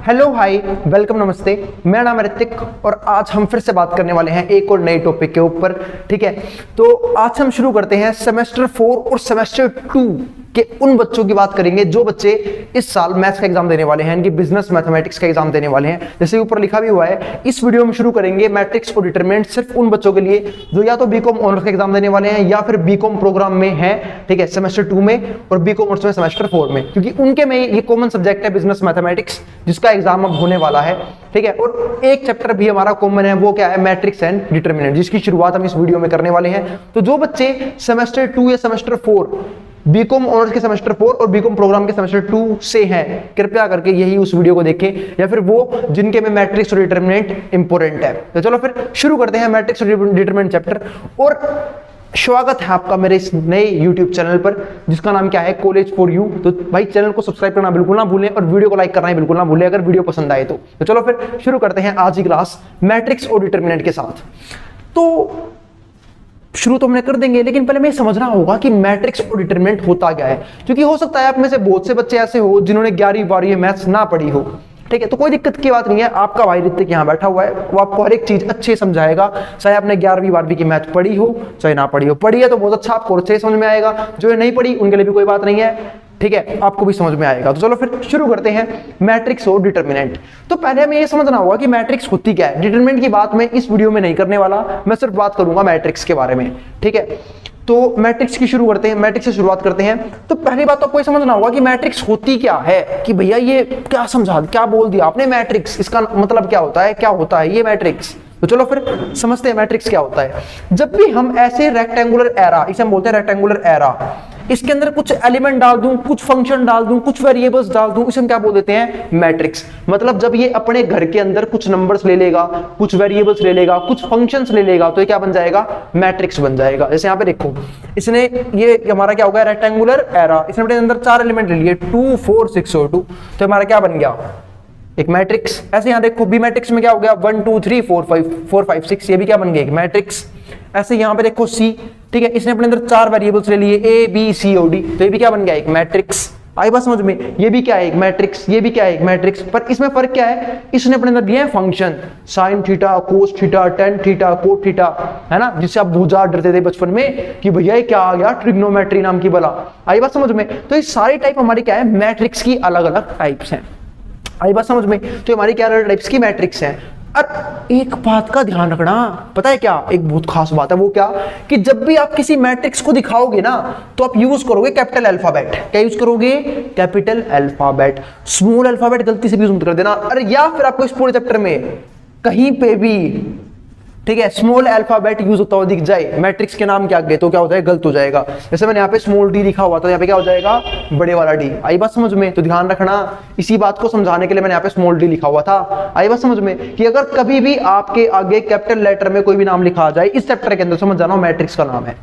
Hello hi welcome नमस्ते, मेरा नाम है ऋतिक और आज हम फिर से बात करने वाले हैं एक और नए टॉपिक के ऊपर। ठीक है, तो आज हम शुरू करते हैं सेमेस्टर 4 और सेमेस्टर 2 के उन बच्चों की बात करेंगे जो बच्चे इस साल मैथ्स का एग्जाम देने वाले हैं, इनकी बिजनेस मैथमेटिक्स का एग्जाम देने वाले हैं। जैसे ऊपर लिखा भी हुआ है, इस वीडियो में शुरू करेंगे मैट्रिक्स और डिटरमिनेंट सिर्फ उन बच्चों के लिए जो या तो बीकॉम ऑनर्स का एग्जाम देने वाले हैं या फिर बीकॉम प्रोग्राम में हैं, ठीक है, सेमेस्टर 2 में और बीकॉम ऑनर्स में सेमेस्टर 4 में, क्योंकि उनके में ये कॉमन सब्जेक्ट है बिजनेस मैथमेटिक्स, जिसका एग्जाम अब होने वाला है। ठीक है, और एक चैप्टर भी हमारा कॉमन है, वो क्या है, मैट्रिक्स एंड डिटरमिनेंट, जिसकी शुरुआत हम इस वीडियो में करने वाले हैं। तो जो बच्चे सेमेस्टर 2 या सेमेस्टर 4, बीकॉम ऑनर्स के सेमेस्टर 4 और बीकॉम प्रोग्राम के सेमेस्टर 2 से हैं, कृपया करके यही उस वीडियो को देखें, या फिर वो जिनके में मैट्रिक्स और डिटरमिनेंट इंपॉर्टेंट है। तो चलो फिर शुरू करते हैं मैट्रिक्स और डिटरमिनेंट चैप्टर। और स्वागत है आपका मेरे इस नए YouTube चैनल पर, जिसका नाम क्या है, कॉलेज फॉर यू। तो भाई चैनल को सब्सक्राइब करना बिल्कुल ना भूलें और वीडियो को लाइक करना बिल्कुल ना भूलें अगर वीडियो पसंद आए तो चलो फिर शुरू करते हैं आज की क्लास मैट्रिक्स और डिटरमिनेंट के साथ। तो शुरू तो हमने कर देंगे, लेकिन पहले हमें समझना होगा कि मैट्रिक्स और डिटरमिनेंट होता क्या है, क्योंकि हो सकता है आप में से बहुत से बच्चे ऐसे हो जिन्होंने 11वीं 12वीं मैथ्स ना पढ़ी हो। ठीक है, तो कोई दिक्कत की बात नहीं है, आपका भाई ऋतिक यहाँ बैठा हुआ है, वो आपको हर एक चीज अच्छे समझाएगा, चाहे आपने 11वीं 12वीं की मैथ पढ़ी हो चाहे ना पढ़ी हो। पढ़ी है तो बहुत अच्छा, आपको अच्छे समझ में आएगा, जो नहीं पढ़ी उनके लिए भी कोई बात नहीं है, ठीक है, आपको भी समझ में आएगा। तो चलो फिर शुरू करते हैं मैट्रिक्स और डिटरमिनेंट। तो पहले हमें ये समझना होगा कि मैट्रिक्स होती क्या है। डिटरमिनेंट की बात मैं इस वीडियो में नहीं करने वाला, मैं सिर्फ बात करूंगा मैट्रिक्स के बारे में। ठीक है, तो मैट्रिक्स की शुरू करते हैं, मैट्रिक्स से शुरुआत करते हैं। तो पहली बात तो आपको ये समझना होगा कि मैट्रिक्स होती क्या है, कि भैया ये क्या समझा, क्या बोल दिया आपने मैट्रिक्स, इसका मतलब क्या होता है, क्या होता है ये मैट्रिक्स। तो चलो फिर समझते हैं मैट्रिक्स क्या होता है। जब भी हम ऐसे रेक्टेंगुलर एरा, इसे हम बोलते हैं रेक्टेंगुलर एरा, इसके अंदर कुछ एलिमेंट डाल दूं, कुछ फंक्शन डाल दूं, कुछ वेरिएबल्स डाल दूं, इसे हम क्या बोल देते हैं, मैट्रिक्स। मतलब जब ये अपने घर के अंदर कुछ नंबर्स ले लेगा, कुछ वेरिएबल्स ले लेगा, कुछ फंक्शंस ले लेगा, तो ये क्या बन जाएगा, मैट्रिक्स बन जाएगा। जैसे यहाँ पे देखो, इसने ये हमारा क्या होगा, रेक्टेंगुलर एरा, इसने अपने अंदर 4 एलिमेंट ले लिए, 2 4 6 और 2, तो हमारा क्या बन गया, एक मैट्रिक्स। ऐसे यहाँ देखो बी मैट्रिक्स में क्या हो गया, 1 2 3 4 5 6, ये भी क्या बन गया, एक मैट्रिक्स। ऐसे यहाँ पे देखो सी, ठीक है, इसने अपने अंदर 4 वेरिएबल्स ले लिए, ए बी सी और डी, तो ये भी क्या बन गया, एक मैट्रिक्स। आई बात समझ में, ये भी क्या है, एक मैट्रिक्स, ये भी क्या है, एक मैट्रिक्स। पर इसमें फर्क क्या है, इसने अपने अंदर दिए हैं function, sine theta, cos theta, tan theta, cot theta, है ना, जिससे आप भूजा डरते थे बचपन में कि भैया ये क्या आ गया, ट्रिग्नोमेट्री नाम की बला। आई बात समझ में, तो ये सारी टाइप हमारी क्या है, मैट्रिक्स की अलग अलग टाइप्स हैं। आई बात समझ में, तो हमारी क्या अलग टाइप्स की मैट्रिक्स हैं। और एक बात का ध्यान रखना, पता है क्या, एक बहुत खास बात है, वो क्या, कि जब भी आप किसी मैट्रिक्स को दिखाओगे ना, तो आप यूज करोगे कैपिटल अल्फाबेट। क्या यूज करोगे, कैपिटल अल्फाबेट, स्मॉल अल्फाबेट गलती से भी यूज मत कर देना। अरे या फिर आपको इस पूरे चैप्टर में कहीं पे भी, ठीक है, स्मॉल अल्फाबेट यूज होता हुआ दिख जाए मैट्रिक्स के नाम के आगे, तो क्या हो जाएगा, गलत हो जाएगा। जैसे मैंने यहाँ पे स्मॉल डी लिखा हुआ, तो यहाँ पे क्या हो जाएगा, बड़े वाला डी। आई बात समझ में, तो ध्यान रखना, इसी बात को समझाने के लिए मैंने यहाँ पे स्मॉल डी लिखा हुआ था। आई बात समझ में, कि अगर कभी भी आपके आगे कैपिटल लेटर में कोई भी नाम लिखा जाए इस चैप्टर के अंदर, समझ जाना मैट्रिक्स का नाम है।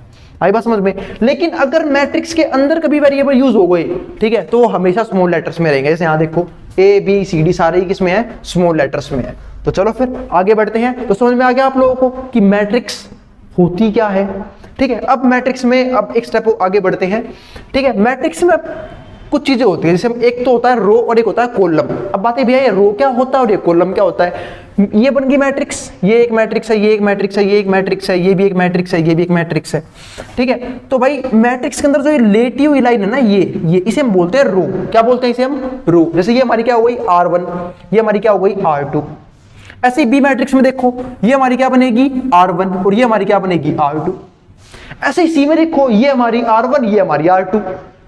आई बात समझ में। लेकिन अगर मैट्रिक्स के अंदर कभी वेरिएबल यूज हो गए, ठीक है, तो हमेशा स्मॉल लेटर्स में रहेंगे। जैसे यहाँ देखो ए बी सी डी सारे किसमें है, स्मॉल लेटर्स में है। तो चलो फिर आगे बढ़ते हैं। तो समझ में आ गया आप लोगों को कि मैट्रिक्स होती क्या है। ठीक है, अब मैट्रिक्स में अब एक स्टेप आगे बढ़ते हैं। ठीक है, मैट्रिक्स में कुछ चीजें होती है, जैसे एक तो होता है रो और एक होता है कॉलम। अब बात है भैया, ये रो क्या होता है और ये कॉलम क्या होता है। ये बन गई मैट्रिक्स, ये एक मैट्रिक्स है, ये एक मैट्रिक्स है, ये एक मैट्रिक्स है, ये भी एक मैट्रिक्स है, ये भी एक मैट्रिक्स है। ठीक है, तो भाई मैट्रिक्स के अंदर जो ये लेटी हुई लाइन है ना, ये इसे हम बोलते हैं रो। क्या बोलते हैं इसे हम, रो। जैसे ये हमारी क्या हो गई, R1, ये हमारी क्या हो गई, R2। ऐसे ही बी मैट्रिक्स में देखो, ये हमारी क्या बनेगी, R1 और ये हमारी क्या बनेगी, R2। ऐसे ही सी में देखो, ये हमारी R1, ये हमारी R2।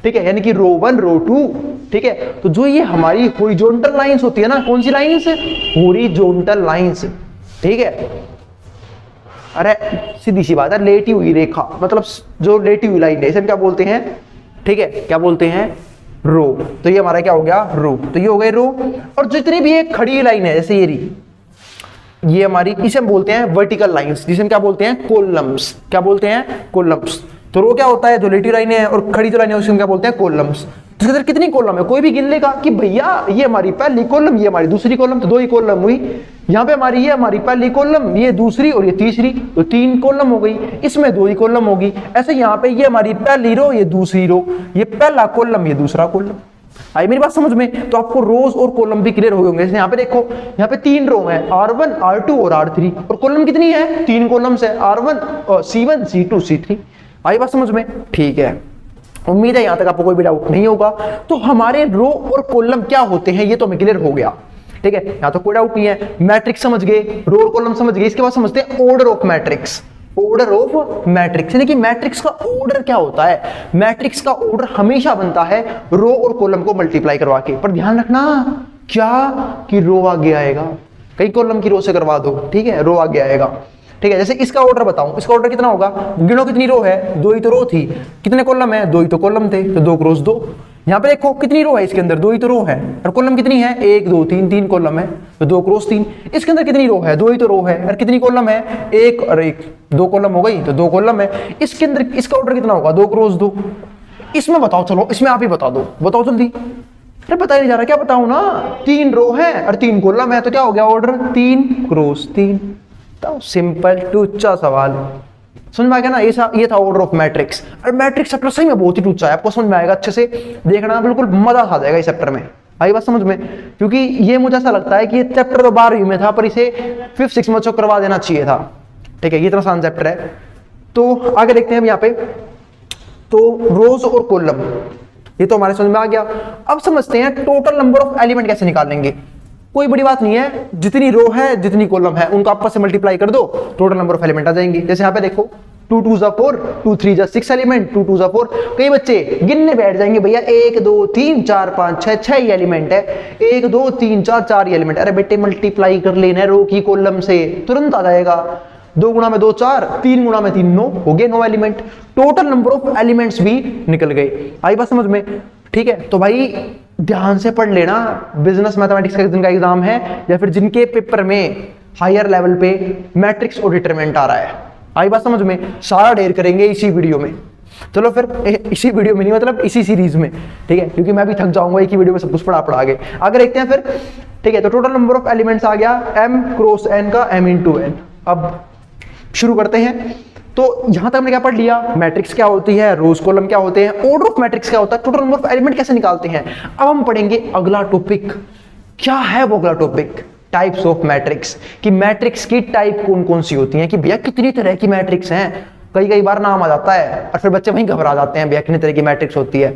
ठीक है, यानी कि रो 1 रो 2। ठीक है, तो जो ये हमारी हॉरिजॉन्टल लाइंस होती है ना, कौन सी लाइंस, हॉरिजॉन्टल लाइंस। ठीक है, अरे सीधी सी बात है, लेटी हुई रेखा, मतलब जो लेटी हुई लाइन है, इसे क्या बोलते हैं, ठीक है, क्या बोलते हैं, रो। तो ये हमारा क्या हो गया, रो। तो ये हो गए रो। और जितनी भी एक खड़ी लाइन है, जैसे ये हमारी, इसे हम बोलते हैं वर्टिकल लाइंस, जिसे हम क्या बोलते हैं, कॉलम्स। क्या बोलते हैं, कॉलम्स। तो रो क्या होता है, जो लेटी लाइन है, और खड़ी जो लाइन है उसे हम क्या बोलते हैं, कॉलम्स। इसके अंदर कितनी कॉलम है, कोई भी गिन लेगा कि भैया ये हमारी पहली कॉलम, ये हमारी दूसरी कॉलम, तो 2 ही कॉलम हुई। यहाँ पे हमारी ये हमारी पहली कॉलम, ये दूसरी और ये तीसरी, तो 3 कॉलम हो गई। इसमें 2 ही कॉलम होगी। ऐसे यहाँ पे ये हमारी पहली रो, ये दूसरी रो, ये पहला कॉलम, ये दूसरा कॉलम। आई मेरी बात समझ में? तो आपको रोज और कॉलम भी क्लियर हो गए होंगे। जैसे यहाँ पे देखो, यहाँ पे 3 रो है, R1 R2 और R3, और कॉलम कितनी है? 3 कॉलम्स है, R1 C1 C2 C3। आई बात समझ में? ठीक है, उम्मीद है यहां तक आपको कोई भी डाउट नहीं होगा। तो हमारे रो और कॉलम क्या होते हैं ये तो हमें क्लियर हो गया, ठीक है, यहां तो कोई डाउट नहीं है। मैट्रिक्स समझ गए, रो और कॉलम समझ गए, इसके बाद समझते हैं order of matrix. Order of matrix यानी कि मैट्रिक्स का ऑर्डर क्या होता है? मैट्रिक्स का ऑर्डर हमेशा बनता है रो और कॉलम को मल्टीप्लाई करवा के, पर ध्यान रखना क्या कि रो आगे आएगा, कई कॉलम की रो से करवा दो, ठीक है, रो आगे आएगा, ठीक है। जैसे इसका ऑर्डर बताऊं, इसका ऑर्डर कितना होगा? गिनो कितनी रो है? 2 ही तो रो थी। कितने कॉलम है? 2 ही तो कॉलम थे, तो 2 क्रॉस 2। यहाँ पे देखो कितनी रो है इसके अंदर? 2 ही तो रो है, और कॉलम कितनी है? 1 2 3 3 कॉलम है, तो 2 क्रॉस 3। इसके अंदर कितनी रो है? 2 ही तो रो है, और कितनी कॉलम है? 1 और 1, 2 कॉलम हो गई, तो 2 कॉलम है। इसके अंदर इसका ऑर्डर कितना होगा? 2 क्रॉस 2। इसमें बताओ, चलो इसमें आप ही बता दो, बताओ जल्दी। अरे पता नहीं जा रहा, क्या बताऊं ना? 3 रो है और 3 कॉलम है, तो क्या हो गया ऑर्डर? 3 क्रॉस 3। तो सिंपल टूचा सवाल, समझ में आ गया ना? ये था ऑर्डर ऑफ मैट्रिक्स। और मैट्रिक्स चैप्टर सही में बहुत ही टूचा है, आपको समझ में आएगा, अच्छे से देखना, बिल्कुल मजा आ जाएगा इस चैप्टर में। आई बात समझ में? क्योंकि ये मुझे ऐसा लगता है कि ये चैप्टर तो 12वीं में था, पर इसे 5th 6th में करवा देना चाहिए था, ठीक है, ये इतना आसान चैप्टर है। तो आगे देखते हैं हम यहाँ पे, तो रोज और कॉलम ये तो हमारे समझ में आ गया। अब समझते हैं टोटल नंबर ऑफ एलिमेंट कैसे निकालेंगे। कोई बड़ी बात नहीं है, जितनी रो है जितनी कॉलम है उनको आपस से मल्टीप्लाई कर दो, टोटल नंबर ऑफ एलिमेंट आ जाएंगे। जैसे यहाँ पे देखो 2 2 4, 2 3 6 एलिमेंट, 2 2 4। कई बच्चे गिनने बैठ जाएंगे, भैया 1 2 3 4 5 6 ही एलिमेंट है, 1 2 3 4 ही एलिमेंट। अरे बेटे मल्टीप्लाई कर लेना रो की कॉलम से, तुरंत आ जाएगा। 2 गुणा में 2 4, 3 गुणा में 3 9, हो गए 9 element. Total number of elements भी निकल गए। आई बात समझ में? ठीक है, तो भाई ध्यान से पढ़ लेना, बिजनेस मैथमेटिक्स का जिनका एग्जाम है या फिर जिनके पेपर में हायर लेवल पे मैट्रिक्स और डिटरमिनेंट आ रहा है। आई बात समझ में? सारा ढेर करेंगे इसी वीडियो में। चलो फिर इसी वीडियो में नहीं, मतलब इसी सीरीज में, ठीक है, क्योंकि मैं भी थक जाऊंगा एक ही वीडियो में सब कुछ पढ़ा आगे। आगे देखते हैं फिर, ठीक है। तो टोटल नंबर ऑफ एलिमेंट्स आ गया m क्रॉस n का m इंटू n। अब शुरू करते हैं। तो यहां तक हमने क्या पढ़ लिया? मैट्रिक्स क्या होती है, रोज कॉलम क्या होते हैं, ऑर्डर ऑफ मैट्रिक्स क्या होता है, टोटल नंबर ऑफ एलिमेंट कैसे निकालते हैं। अब हम पढ़ेंगे अगला टॉपिक। क्या है वो अगला टॉपिक? टाइप्स ऑफ मैट्रिक्स, कि मैट्रिक्स की टाइप कौन कौन सी होती हैं, कि भैया कितनी तरह की मैट्रिक्स हैं। कई बार नाम आ जाता है और फिर बच्चे वहीं घबरा जाते हैं, भैया कितनी तरह की मैट्रिक्स होती है,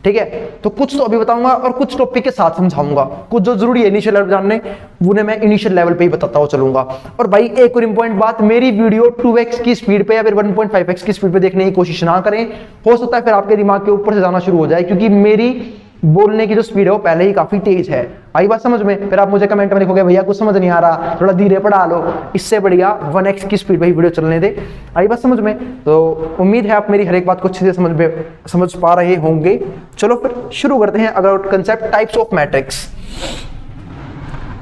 ठीक है। तो कुछ तो अभी बताऊंगा और कुछ टॉपिक के साथ समझाऊंगा। कुछ जो जरूरी है इनिशियल लेवल जानने, उन्हें मैं इनिशियल लेवल पे ही बताता हुआ चलूंगा। और भाई एक और इंपॉर्टेंट बात, मेरी वीडियो 2x की स्पीड पे या फिर 1.5x की स्पीड पे देखने की कोशिश ना करें। हो सकता है फिर आपके दिमाग के ऊपर से जाना शुरू हो जाए, क्योंकि मेरी बोलने की जो स्पीड है वो पहले ही काफी तेज है। आई बात समझ में? फिर आप मुझे कमेंट में लिखोगे भैया कुछ समझ नहीं आ रहा, थोड़ा धीरे पढ़ा लो। इससे बढ़िया 1x की स्पीड पे ही वीडियो चलने दे। आई बात समझ में? तो उम्मीद है आप मेरी हर एक बात को अच्छे से समझ पा रहे होंगे। चलो फिर शुरू करते हैं अगला कंसेप्ट, टाइप्स ऑफ मैट्रिक्स।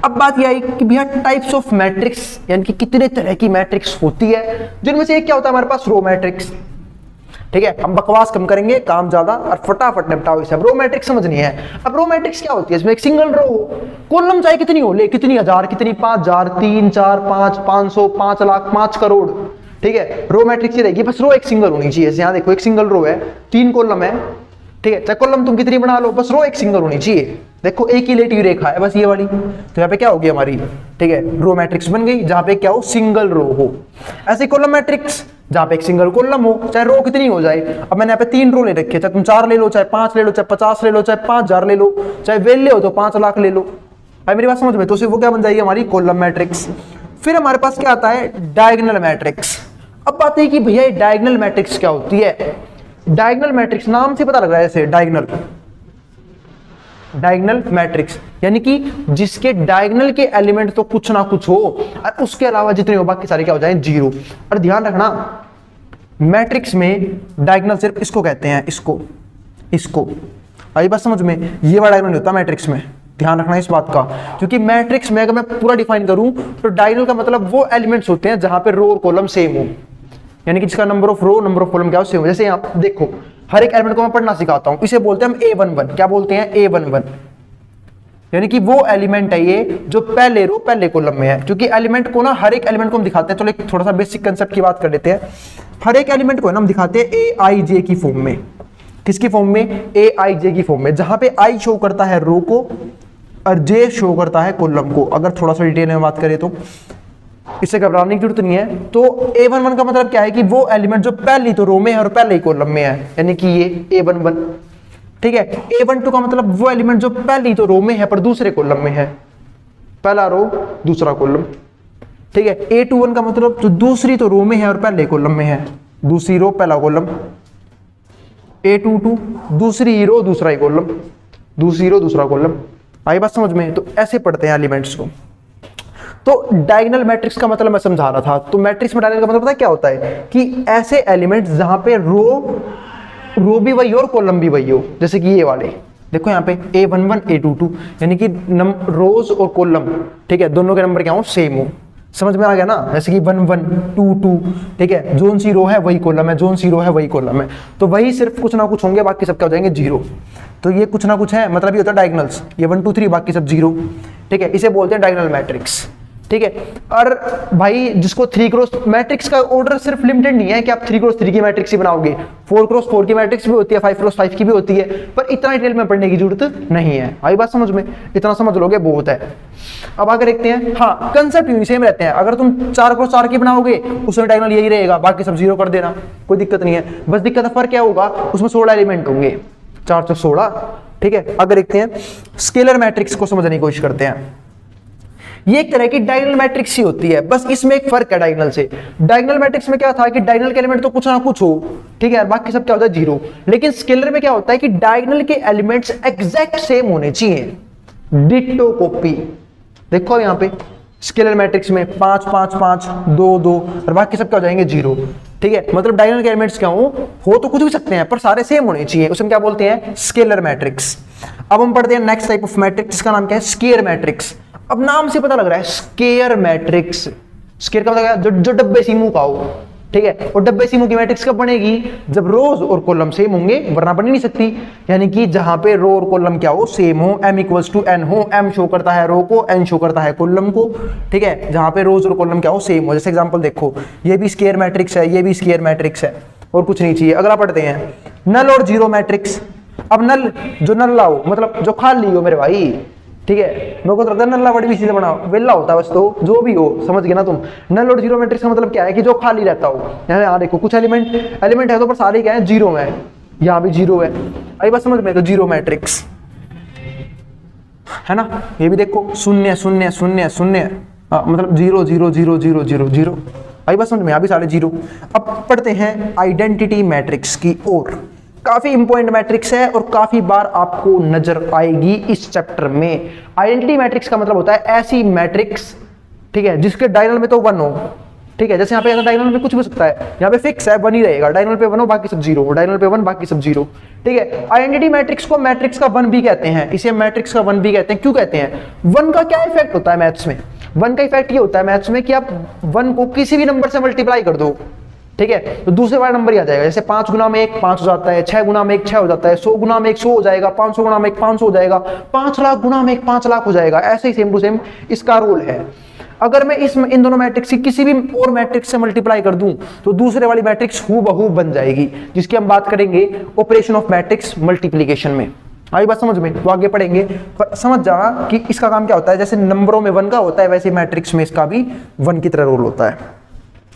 अब बात यह आई कि भैया टाइप्स ऑफ मैट्रिक्स यानी कि कितने तरह की मैट्रिक्स होती है, जिनमें से एक क्या होता है हमारे पास? Row matrix. ठीक है, हम बकवास कम करेंगे, काम ज्यादा, और फटाफट निपटाओ इसे। अब रो मैट्रिक्स समझनी है। अब रो मैट्रिक्स क्या होती है? इसमें एक सिंगल रो हो, कॉलम चाहे कितनी हो, ले कितनी हजार, कितनी 5000, 3 4 5 500 5 लाख 5 करोड़, ठीक है। रो मैट्रिक्स ये रहेगी, बस रो एक सिंगल होनी चाहिए। यहाँ देखो एक सिंगल रो है, 3 कॉलम है, ठीक है, चाहे कॉलम तुम कितनी बना लो, बस रो एक सिंगल होनी चाहिए। देखो एक ही लेटी रेखा है बस ये वाली, तो यहाँ पे क्या होगी हमारी, ठीक है, रो मैट्रिक्स बन गई, जहां पे क्या हो, सिंगल रो हो। ऐसे कॉलम मैट्रिक्स जहां पे एक सिंगल कॉलम हो, चाहे रो कितनी हो जाए। अब मैंने यहाँ पे 3 रो ले रखे, चाहे तुम 4 ले लो, चाहे 5 ले लो, चाहे 50 ले लो, चाहे 5000 ले लो, चाहे वेले हो तो 5 लाख ले लो। भाई मेरी बात समझ में? तो सिर्फ वो क्या बन जाएगी हमारी कॉलम मैट्रिक्स। फिर हमारे पास क्या आता है? Diagonal matrix. अब बात है कि भैया ये डायगोनल मैट्रिक्स क्या होती है। डायगोनल मैट्रिक्स नाम से पता लग रहा है, ऐसे डायगोनल मैट्रिक्स यानी कि जिसके डायगोनल के एलिमेंट तो कुछ ना कुछ हो और उसके अलावा जितने हो बाकी सारे क्या हो जाए, जीरो। और ध्यान रखना मैट्रिक्स में डायगोनल सिर्फ इसको कहते हैं, इसको आई बात समझ में? ये वाला डायगोनल होता है मैट्रिक्स में, ध्यान रखना इस बात का। क्योंकि मैट्रिक्स में अगर मैं पूरा डिफाइन करूं तो डायगोनल का मतलब वो एलिमेंट्स होते हैं जहां पे रो और कॉलम सेम हो, यानी कि जिसका number of row number of column क्या हो, सेम हो। जैसे यहाँ देखो हर एक एलिमेंट को मैं पढ़ना सिखाता हूं, इसे बोलते हैं हम A11। क्या बोलते हैं? A11, यानी कि वो एलिमेंट है ये जो पहले रो पहले कॉलम में है। क्योंकि एलिमेंट को ना, हर एक एलिमेंट को हम दिखाते हैं, चलो एक थोड़ा सा बेसिक कंसेप्ट की बात कर लेते हैं। हर एक एलिमेंट को ना हम दिखाते हैं AIJ की फॉर्म में। किसकी फॉर्म में, ए आई जे की फॉर्म में, जहां पे आई शो करता है रो को और जे शो करता है कॉलम को। अगर थोड़ा सा डिटेल में बात करें तो इससे घबराने की जरूरत नहीं है। तो A11 का मतलब क्या है कि वो एलिमेंट जो पहली तो रो में है और पहले ही कॉलम में है, यानी कि ये A11, ठीक है। A12 का मतलब वो एलिमेंट जो पहली तो रो में है पर दूसरे कॉलम में है, पहला रो दूसरा कॉलम, ठीक है। A21 का मतलब जो दूसरी तो रो में है और पहले कॉलम में है, दूसरी रो पहला कॉलम। A22 दूसरी रो दूसरा ही कॉलम, दूसरी रो दूसरा कॉलम। आई बात समझ में? तो ऐसे पढ़ते हैं एलिमेंट्स को। तो डायगोनल मैट्रिक्स का मतलब मैं समझा रहा था। तो मैट्रिक्स में डायगोनल का मतलब पता है क्या होता है कि ऐसे एलिमेंट्स जहां पे रो भी वही हो और कॉलम भी वही हो, जैसे कि ये वाले देखो यहाँ पे A11 A22, यानी कि रोज और कॉलम, ठीक है, दोनों के नंबर क्या हो, सेम हो। समझ में आ गया ना? जैसे कि 1 1 2 2, ठीक है, जोन सी रो है वही कॉलम है, जोन सी रो है वही कॉलम है। तो वही सिर्फ कुछ ना कुछ होंगे, बाकी सब क्या हो जाएंगे, जीरो। तो ये कुछ ना कुछ है, मतलब ये होता है डायगोनल्स, ये 1 2 3 बाकी सब जीरो, ठीक है। इसे बोलते हैं डायगोनल मैट्रिक्स, ठीक है। और भाई जिसको 3 क्रॉस मैट्रिक्स का ऑर्डर सिर्फ लिमिटेड नहीं है कि आप 3 क्रॉस 3 की मैट्रिक्स ही बनाओगे, 4 क्रॉस 4 की मैट्रिक्स भी होती है, 5 क्रॉस 5 की भी होती है, पर इतना डिटेल में पढ़ने की जरूरत नहीं है। आई बात समझ में? इतना समझ लोगे बहुत है। अब आगे देखते हैं। हाँ, कंसेप्ट यूं सेम रहते हैं। अगर तुम 4 क्रॉस 4 की बनाओगे उसमें डायगोनल यही रहेगा, बाकी सब जीरो कर देना, कोई दिक्कत नहीं है। बस दिक्कत फर्क क्या होगा, उसमें 16 एलिमेंट होंगे, 4 4 16, ठीक है। अगर देखते हैं स्केलर मैट्रिक्स को समझने की कोशिश करते हैं। ये एक तरह की डायगोनल मैट्रिक्स ही होती है, बस इसमें एक फर्क है डायगोनल से। डायगोनल मैट्रिक्स में क्या था कि डायगोनल के एलिमेंट तो कुछ ना कुछ हो, ठीक है, बाकी सब क्या होता है, जीरो। लेकिन स्केलर में क्या होता है कि डायगोनल के एलिमेंट्स एग्जैक्ट सेम होने चाहिए, डिट्टो कॉपी। देखो यहाँ पे स्केलर मैट्रिक्स में 5 5 5 2 2 और बाकी सब क्या हो जाएंगे, जीरो, ठीक है। मतलब डायगोनल के एलिमेंट्स क्या हो तो कुछ भी सकते हैं पर सारे सेम होने चाहिए, उसमें क्या बोलते हैं, स्केलर मैट्रिक्स। अब हम पढ़ते हैं नेक्स्ट टाइप ऑफ मैट्रिक्स, जिसका नाम क्या है, स्केयर मैट्रिक्स। अब नाम से पता लग रहा है स्केयर मैट्रिक्स। स्केयर का मतलब जो डब्बे सी मुंह का हो, ठीक है। और डब्बे सी मुंह की मैट्रिक्स कब बनेगी, जब रोज और कॉलम सेम होंगे, वरना बन ही नहीं सकती। यानी कि जहां पे रो और कॉलम क्या हो, सेम हो, m = n हो, m शो करता है रो को, n शो करता है कॉलम को, ठीक है। जहां पे रोज और कॉलम क्या हो, सेम हो। जैसे एग्जांपल देखो, ये भी स्केयर मैट्रिक्स है, ये भी स्केयर मैट्रिक्स है, और कुछ नहीं चाहिए। अगला पढ़ते हैं नल और जीरो मैट्रिक्स। अब नल, जो नल्ला हो मतलब जो खाली हो मेरे भाई, ठीक है। मेरे को तो लगता है नल्ला वर्ड भी सीधे बनाओ, वेला होता है बस, तो जो भी हो, समझ गए ना तुम। नल और जीरो मैट्रिक्स का मतलब क्या है कि जो खाली रहता हो। यहाँ देखो कुछ एलिमेंट है तो पर सारे क्या है, जीरो में है, यहाँ भी जीरो है। आई बात समझ में? तो जीरो मैट्रिक्स है ना। ये भी देखो शून्य शून्य शून्य शून्य, मतलब 0 0 0 0 0 0। आई बात समझ में? यहाँ भी सारे जीरो। अब पढ़ते हैं आइडेंटिटी मैट्रिक्स की ओर। काफी इंपॉर्टेंट मैट्रिक्स है और काफी बार आपको नजर आएगी इस चैप्टर में। आइडेंटिटी मैट्रिक्स का मतलब होता है ऐसी मैट्रिक्स, ठीक है, जिसके डायगोनल में तो 1 हो, ठीक है। जैसे यहाँ पे डायगोनल में कुछ भी सकता है, यहाँ पे फिक्स है 1 ही रहेगा, डायगोनल पे 1 हो बाकी सब जीरो, डायगोनल पे 1 बाकी सब जीरो, ठीक है। आइडेंटिटी मैट्रिक्स को मैट्रिक्स का 1 भी कहते हैं, इसे मैट्रिक्स का 1 भी कहते हैं। क्यों कहते हैं? 1 का क्या इफेक्ट होता है मैथ्स में? 1 का इफेक्ट ये होता है मैथ्स में कि आप 1 को किसी भी नंबर से मल्टीप्लाई कर दो, ठीक है, तो दूसरे वाला नंबर ही आ जाएगा। जैसे 5 गुना में 1 5 हो जाता है, 6 गुना में 1 6 हो जाता है, 100 गुना में 1 100 हो जाएगा, 500 गुना में 1 500 हो जाएगा, 5 लाख गुना में 1 5 लाख हो जाएगा। ऐसे ही सेम टू सेम इसका रूल है। अगर मैं इन दोनों मैट्रिक्स की किसी भी और मैट्रिक्स से मल्टीप्लाई कर दूं तो दूसरे वाली मैट्रिक्स हूबहू बन जाएगी, जिसकी हम बात करेंगे ऑपरेशन ऑफ मैट्रिक्स मल्टीप्लीकेशन में। आई बात समझ में? तो आगे पढ़ेंगे, पर समझ जाना कि इसका काम क्या होता है। जैसे नंबरों में 1 का होता है, वैसे मैट्रिक्स में इसका भी 1 की तरह रोल होता है,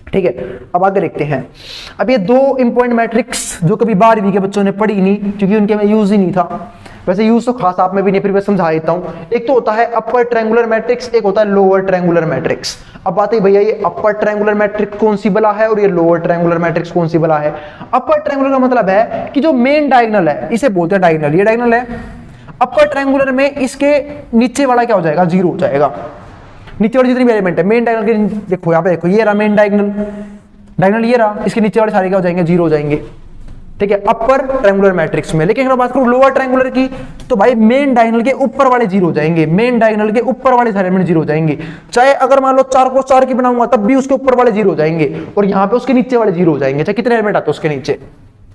ठीक है। अब आगे देखते हैं। अब ये 2 इंपॉर्टेंट मैट्रिक्स जो कभी 12वीं के बच्चों ने पढ़ी नहीं, क्योंकि उनके में यूज ही नहीं था। वैसे यूज तो खास आप में भी नहीं, फिर मैं समझा देता हूं। एक तो होता है अपर ट्रायंगुलर मैट्रिक्स, एक होता है लोअर ट्रायंगुलर मैट्रिक्स। अब बात है भैया, ये अपर ट्रायंगुलर मैट्रिक्स कौन सी बला है और ये लोअर ट्रायंगुलर मैट्रिक्स कौन सी बला है। अपर ट्रायंगुलर का मतलब है कि जो मेन डायगोनल है, इसे बोलते हैं डायगोनल, ये डायगोनल है। अपर ट्रायंगुलर में इसके नीचे वाला क्या हो जाएगा, जीरो हो जाएगा। नीचे वाले जितने भी एलिमेंट है मेन डायगोनल के, देखो यहाँ पे देखो, ये रहा मेन डायगोनल ये रहा, इसके नीचे वाले सारे क्या हो जाएंगे, जीरो हो जाएंगे, ठीक है, अपर ट्रायंगुलर मैट्रिक्स में। लेकिन अगर बात करूं लोअर ट्रायंगुलर की, तो भाई मेन डायगोनल के ऊपर वाले जीरो हो जाएंगे, मेन डायगोनल के ऊपर वाले सारे एलिमेंट जीरो हो जाएंगे। चाहे अगर मान लो 4 को 4 की बनाऊंगा तब भी उसके ऊपर वाले जीरो हो जाएंगे, और यहाँ पे उसके नीचे वाले जीरो हो जाएंगे, चाहे कितने एलिमेंट आते हैं उसके नीचे,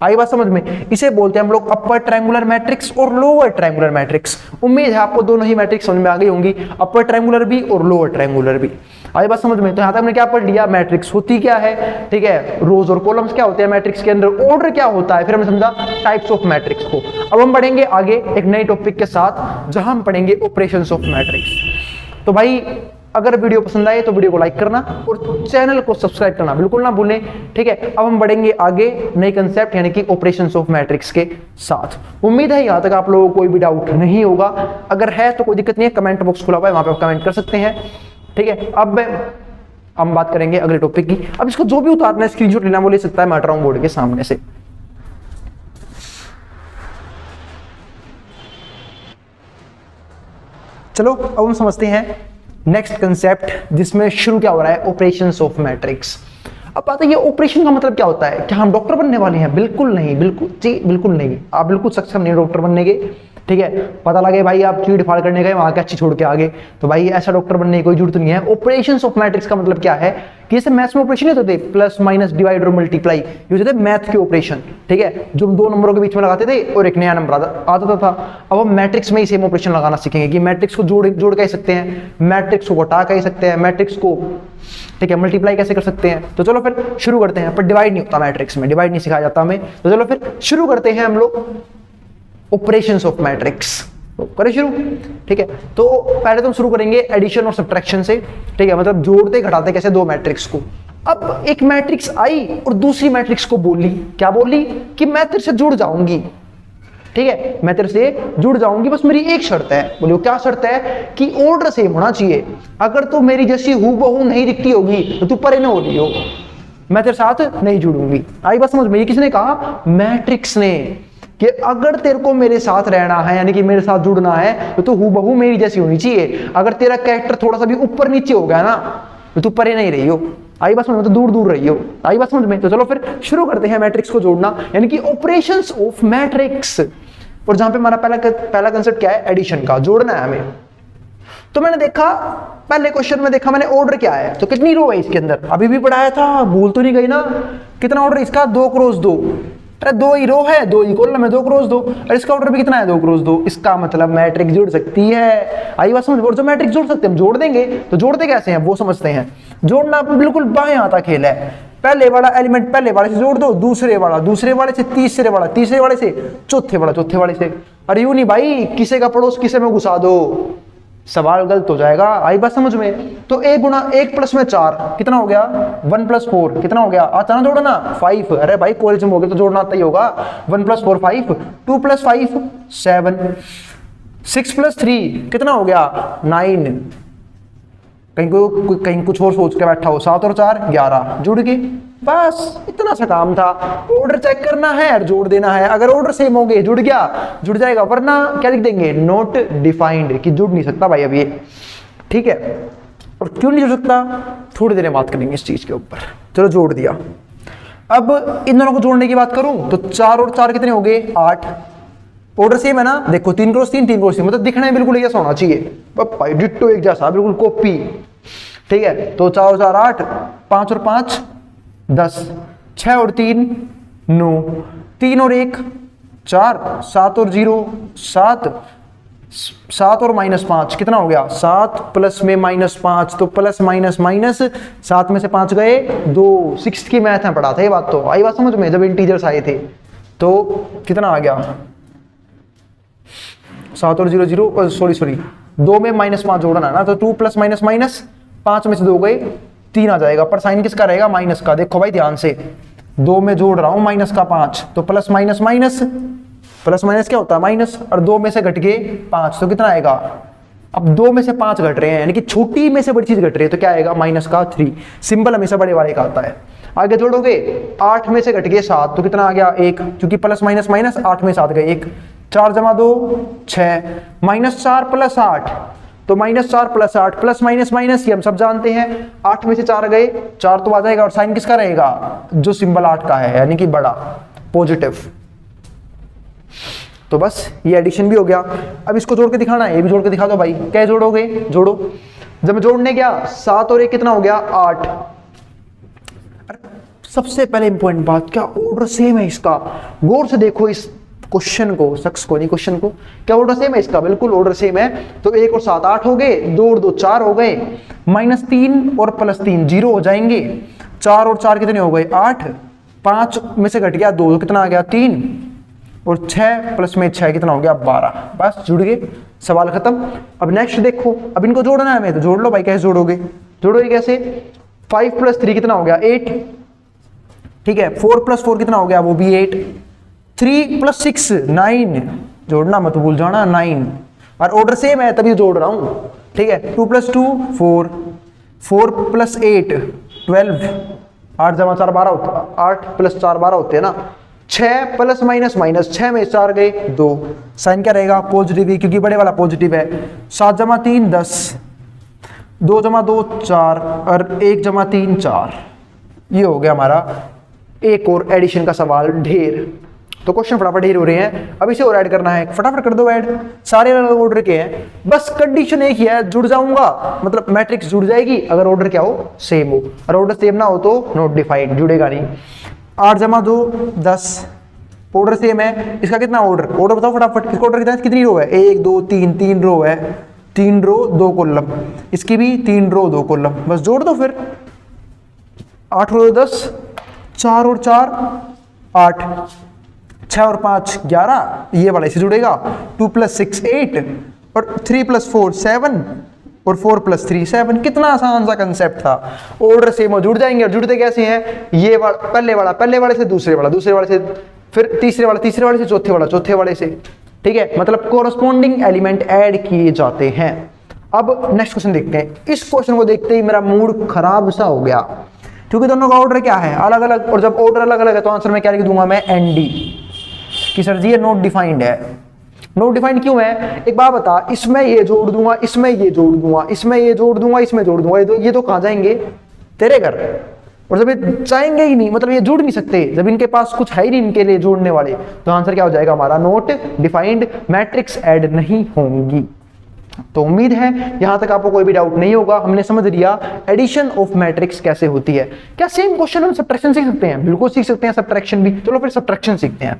आई बात समझ में? इसे बोलते हैं हम लोग अपर ट्रायंगुलर मैट्रिक्स और लोअर ट्रायंगुलर मैट्रिक्स। उम्मीद है आपको दोनों ही मैट्रिक्स समझ में आ गई होंगी, अपर ट्रायंगुलर भी और लोअर ट्रायंगुलर भी। आई बात समझ में? तो यहां तक हमने क्या पढ़ लिया, मैट्रिक्स होती क्या है, ठीक है, रोज और कॉलम्स क्या होते हैं मैट्रिक्स के अंदर, ऑर्डर क्या होता है, फिर हमने समझा टाइप्स ऑफ मैट्रिक्स को। अब हम पढ़ेंगे आगे एक नए टॉपिक के साथ जहां हम पढ़ेंगे ऑपरेशंस ऑफ मैट्रिक्स। तो भाई अगर वीडियो पसंद आए तो वीडियो को लाइक करना और चैनल को सब्सक्राइब करना बिल्कुल ना भूलें, ठीक है। अब हम बढ़ेंगे आगे नए कंसेप्ट यानी कि ऑपरेशंस ऑफ मैट्रिक्स के साथ। उम्मीद है यहां तक आप लोगों को कोई भी डाउट नहीं होगा, अगर है तो कोई दिक्कत नहीं है, कमेंट बॉक्स खुला हुआ है, वहां पे आप कमेंट कर सकते हैं, ठीक है। अब हम बात करेंगे अगले टॉपिक की। अब इसको जो भी उतारना है, स्क्रीनशॉट लेना वो ले सकता है, मैं हट रहा हूं बोर्ड के सामने से। चलो अब हम समझते हैं नेक्स्ट कंसेप्ट, जिसमें शुरू क्या हो रहा है, ऑपरेशंस ऑफ मैट्रिक्स। अब बात है ये ऑपरेशन का मतलब क्या होता है, क्या हम डॉक्टर बनने वाले हैं? बिल्कुल नहीं, बिल्कुल जी बिल्कुल नहीं, आप बिल्कुल सक्षम नहीं डॉक्टर बनने के, ठीक है। पता लगे भाई आप चीड़ फाड़ करने गए, वहां के अच्छी छोड़ के आगे, तो भाई ऐसा डॉक्टर बनने की कोई जरूरत नहीं है। ऑपरेशंस ऑफ मैट्रिक्स का मतलब क्या है कि जैसे मैथ्स में ऑपरेशन नहीं होते, प्लस माइनस डिवाइड और मल्टीप्लाई, ये होते थे मैथ के ऑपरेशन, ठीक है, जो हम दो नंबरों के बीच में लगाते थे और एक नया नंबर आता था। अब हम मैट्रिक्स में ही सेम ऑपरेशन लगाना सीखेंगे कि मैट्रिक्स को जोड़ कह सकते हैं, मैट्रिक्स को घटा कह सकते हैं, मैट्रिक्स को, ठीक है, मल्टीप्लाई कैसे कर सकते हैं। तो चलो फिर शुरू करते हैं। पर डिवाइड नहीं होता मैट्रिक्स में, डिवाइड नहीं सिखाया जाता हमें, तो चलो फिर शुरू करते हैं हम लोग ऑपरेशंस ऑफ मैट्रिक्स। तो करें शुरू, ठीक है। तो पहले तो हम शुरू करेंगे एडिशन और सब्ट्रैक्शन से, ठीक है, मतलब जोड़ते घटाते कैसे दो मैट्रिक्स को। अब एक मैट्रिक्स आई और दूसरी मैट्रिक्स को बोली, क्या बोली कि मैं तेरे से जुड़ जाऊंगी, ठीक है, मैं तेरे से जुड़ जाऊंगी, बस मेरी एक शर्त है। बोलिए क्या शर्त है? कि ऑर्डर सेम होना चाहिए, अगर तो मेरी जैसी हूबहू नहीं दिखती होगी तो तू परे न हो रही हो, मैं तेरे साथ नहीं जुड़ूंगी। आई बात समझ में? ये किसने कहा? मैट्रिक्स ने, कि अगर तेरे को मेरे साथ रहना है यानी कि मेरे साथ जुड़ना है तो तू हूबहू मेरी जैसी होनी चाहिए, अगर तेरा कैरेक्टर थोड़ा सा भी ऊपर नीचे हो गया ना तो तू परे नहीं रही हो। आई बात समझ में? तो दूर दूर रही हो। आई बात समझ में? तो चलो फिर शुरू करते हैं मैट्रिक्स को जोड़ना यानी कि ऑपरेशंस ऑफ मैट्रिक्स। और जहां पे हमारा पहला कंसेप्ट क्या है, एडिशन का, जोड़ना है हमें। तो मैंने देखा पहले क्वेश्चन में, देखा मैंने ऑर्डर क्या है, तो कितनी रो है इसके अंदर, अभी भी पढ़ाया था, भूल तो नहीं गई ना। कितना ऑर्डर इसका? 2 क्रॉस 2, अरे 2 ही रो है, 2 ही कॉलम है, 2 क्रॉस 2, और इसका ऑर्डर भी कितना है? 2 क्रॉस 2। इसका मतलब मैट्रिक्स जुड़ सकती है। आई बात समझ? और जो मैट्रिक्स जोड़ सकते हैं हम जोड़ देंगे। तो जोड़ते कैसे हैं वो समझते हैं। जोड़ना बिल्कुल बाएं हाथ का खेल है, पहले वाला एलिमेंट पहले वाले से जोड़ दो, दूसरे वाला दूसरे वाले से, तीसरे वाला तीसरे वाले से, चौथे वाला चौथे वाले से। अरे यूं नहीं भाई, किसी का पड़ोस किसे में घुसा दो, सवाल गलत हो जाएगा। आई बात समझ में? तो 1 गुणा 1 प्लस में 4 कितना हो गया? 1 प्लस 4 कितना हो गया? आता ना जोड़ना 5। अरे भाई कॉलेज में हो गया तो जोड़ना आता ही होगा। 1 प्लस 4 5, 2 प्लस 5 7, 6 प्लस 3 कितना हो गया? 9। कहीं कुछ और सोच के बैठा हो, 7 और 4 11, जुड़ गए, बस इतना सा काम था। ऑर्डर चेक करना है और जोड़ देना है, अगर ऑर्डर सेम हो गए जुड़ गया, जुड़ जाएगा, वरना क्या लिख देंगे? नॉट डिफाइंड, कि जुड़ नहीं सकता भाई अब ये, ठीक है। और क्यों नहीं जुड़ सकता, थोड़ी देर में बात करेंगे इस चीज के ऊपर। चलो जोड़ दिया। अब इन दोनों को जोड़ने की बात करूं तो 4 और 4 कितने हो गए? 8। ऑर्डर सेम है ना, देखो 3 क्रॉस 3 3 क्रॉस 3, मतलब दिखने में बिल्कुल जैसा होना चाहिए, डिट्टो एक जैसा, बिल्कुल कॉपी, ठीक है। तो 4 और 4 8, 5 और 5 10, 6 और 3 9, 3 और 1 4, 7 और 0 7, 7 और -5 कितना हो गया? 7 प्लस में -5, तो प्लस माइनस माइनस, 7 में से 5 गए 2। 6th की मैथ में पढ़ा था ये बात, तो आई बात समझ में? जब इंटीजर्स आए थे तो कितना आ गया? 7 और 0 0, सॉरी 2 में -5 जोड़ना है ना, तो 2 प्लस माइनस माइनस, 5 में से 2 गए 3 आ जाएगा, पर साइन किसका रहेगा? माइनस का। देखो भाई ध्यान से, 2 में जोड़ रहा हूं माइनस का 5, तो plus minus minus, plus minus क्या होता है? माइनस, और 2 में से घट गए 5, तो कितना आएगा? अब 2 में से 5 घट रहे हैं, यानी कि छोटी में से बड़ी चीज घट रही है, तो क्या आएगा? माइनस का 3। सिंबल हमेशा बड़े वाले का आता है। आगे जोड़ोगे, 8 में से घट गए 7, तो कितना आ गया? 1, क्योंकि प्लस माइनस माइनस, 8 में 7 गए 1, 4 जमा 2 6, -4 प्लस 8, तो -4 प्लस 8, प्लस माइनस माइनस, ये हम सब जानते हैं। 8 में से 4 गए 4 तो आ जाएगा, और साइन किसका रहेगा? जो सिंबल 8 का है, यानी कि बड़ा, पॉजिटिव। तो बस ये एडिशन भी हो गया। अब इसको जोड़ के दिखाना है, ये भी जोड़ के दिखा दो भाई। क्या जोड़ोगे? जोड़ो। जब मैं जोड़ने गया 7 और 1 कितना हो गया? 8। सबसे पहले इंपॉर्टेंट बात, क्या ऑर्डर सेम है इसका? गौर से देखो इस क्वेश्चन को, शख्स को नहीं क्वेश्चन को। क्या ऑर्डर सेम है इसका? बिल्कुल ऑर्डर सेम है। तो 1 और 7 8 हो गए, 2 और 2 4 हो गए, -3 और +3 0 हो जाएंगे। 4 और 4 कितने हो गए? 8। 5 में से घट गया 2 तो कितना आ गया? 3। और 6 प्लस में 6 कितना हो गया? 12। बस जुड़ गए, सवाल खत्म। अब नेक्स्ट देखो, अब इनको जोड़ना है हमें, तो जोड़ लो भाई। कैसे जोड़ोगे? जोड़ोगे कैसे? 5 + 3 कितना हो गया? 8। ठीक है, 4 + 4 कितना हो गया? वो भी 8। 3 + 6 9, जोड़ना मत भूल जाना 9। और ऑर्डर सेम है तभी जोड़ रहा हूं। ठीक है, 2 + 2 4, 4 + 8 12, 8 + 4 12 होता, 8 + 4 12 होते हैं ना। 6 प्लस माइनस माइनस, 6 में 4 गए 2, साइन क्या रहेगा? पॉजिटिव ही, क्योंकि बड़े वाला पॉजिटिव है। 7 + 3 10, 2 + 2 4 और 1 + 3 4। ये हो गया हमारा एक और एडिशन का सवाल, ढेर। तो क्वेश्चन फटाफट ढेर हो रहे हैं। अब इसे और ऐड करना है, फटाफट कर दो ऐड। सारे अलग ऑर्डर के हैं, बस कंडीशन एक ही है, जुड़ जाऊंगा मतलब मैट्रिक्स जुड़ जाएगी अगर ऑर्डर क्या हो? सेम हो। और ऑर्डर सेम ना हो तो नॉट डिफाइंड, जुड़ेगा नहीं। 8 + 2 10, ऑर्डर सेम है। इसका कितना ऑर्डर? ऑर्डर बताओ फटाफट। इसका ऑर्डर कितना है? कितनी रो है? 1 2 3, 3 रो है, 3 रो 2 कॉलम। इसकी भी 3 रो 2 कॉलम। बस जोड़ दो फिर। 8 रो 10, 4 और 4 8, 6 और 5 11, ये वाला इसे जुड़ेगा। 2 + 6 8 और 3 + 4 7 और 4 + 3 7। कितना आसान सा कंसेप्ट था। ऑर्डर सेम हो, जुड़ जाएंगे। और जुड़ते कैसे हैं? ये वाला पहले वाले से दूसरे वाले से, फिर तीसरे वाले से चौथे वाले से। ठीक है, मतलब कोरस्पॉन्डिंग एलिमेंट ऐड किए जाते हैं। अब नेक्स्ट क्वेश्चन देखते हैं। इस क्वेश्चन को देखते ही मेरा मूड खराब सा हो गया, क्योंकि दोनों का ऑर्डर क्या है? अलग अलग। और जब ऑर्डर अलग अलग है तो आंसर में क्या लिख दूंगा मैं? ND, कि सर जी ये नॉट डिफाइंड है। नॉट डिफाइंड क्यों है? एक बात बता, इसमें ये जोड़ दूंगा, इसमें ये जोड़ दूंगा, इसमें ये जोड़ दूंगा, इसमें जोड़ दूंगा, ये तो कहां जाएंगे? तेरे घर। और जब ये चाहेंगे ही नहीं, मतलब ये जुड़ नहीं सकते, जब इनके पास कुछ है ही नहीं इनके लिए जोड़ने वाले, तो आंसर क्या हो जाएगा हमारा? नॉट डिफाइंड, मैट्रिक्स ऐड नहीं होंगी। तो उम्मीद है यहां तक आपको कोई भी डाउट नहीं होगा। हमने समझ लिया एडिशन ऑफ मैट्रिक्स कैसे होती है। क्या सेम क्वेश्चन हम सब्ट्रैक्शन सीख सकते हैं? बिल्कुल सीख सकते हैं, सब्ट्रैक्शन भी। चलो फिर सब्ट्रैक्शन सीखते हैं।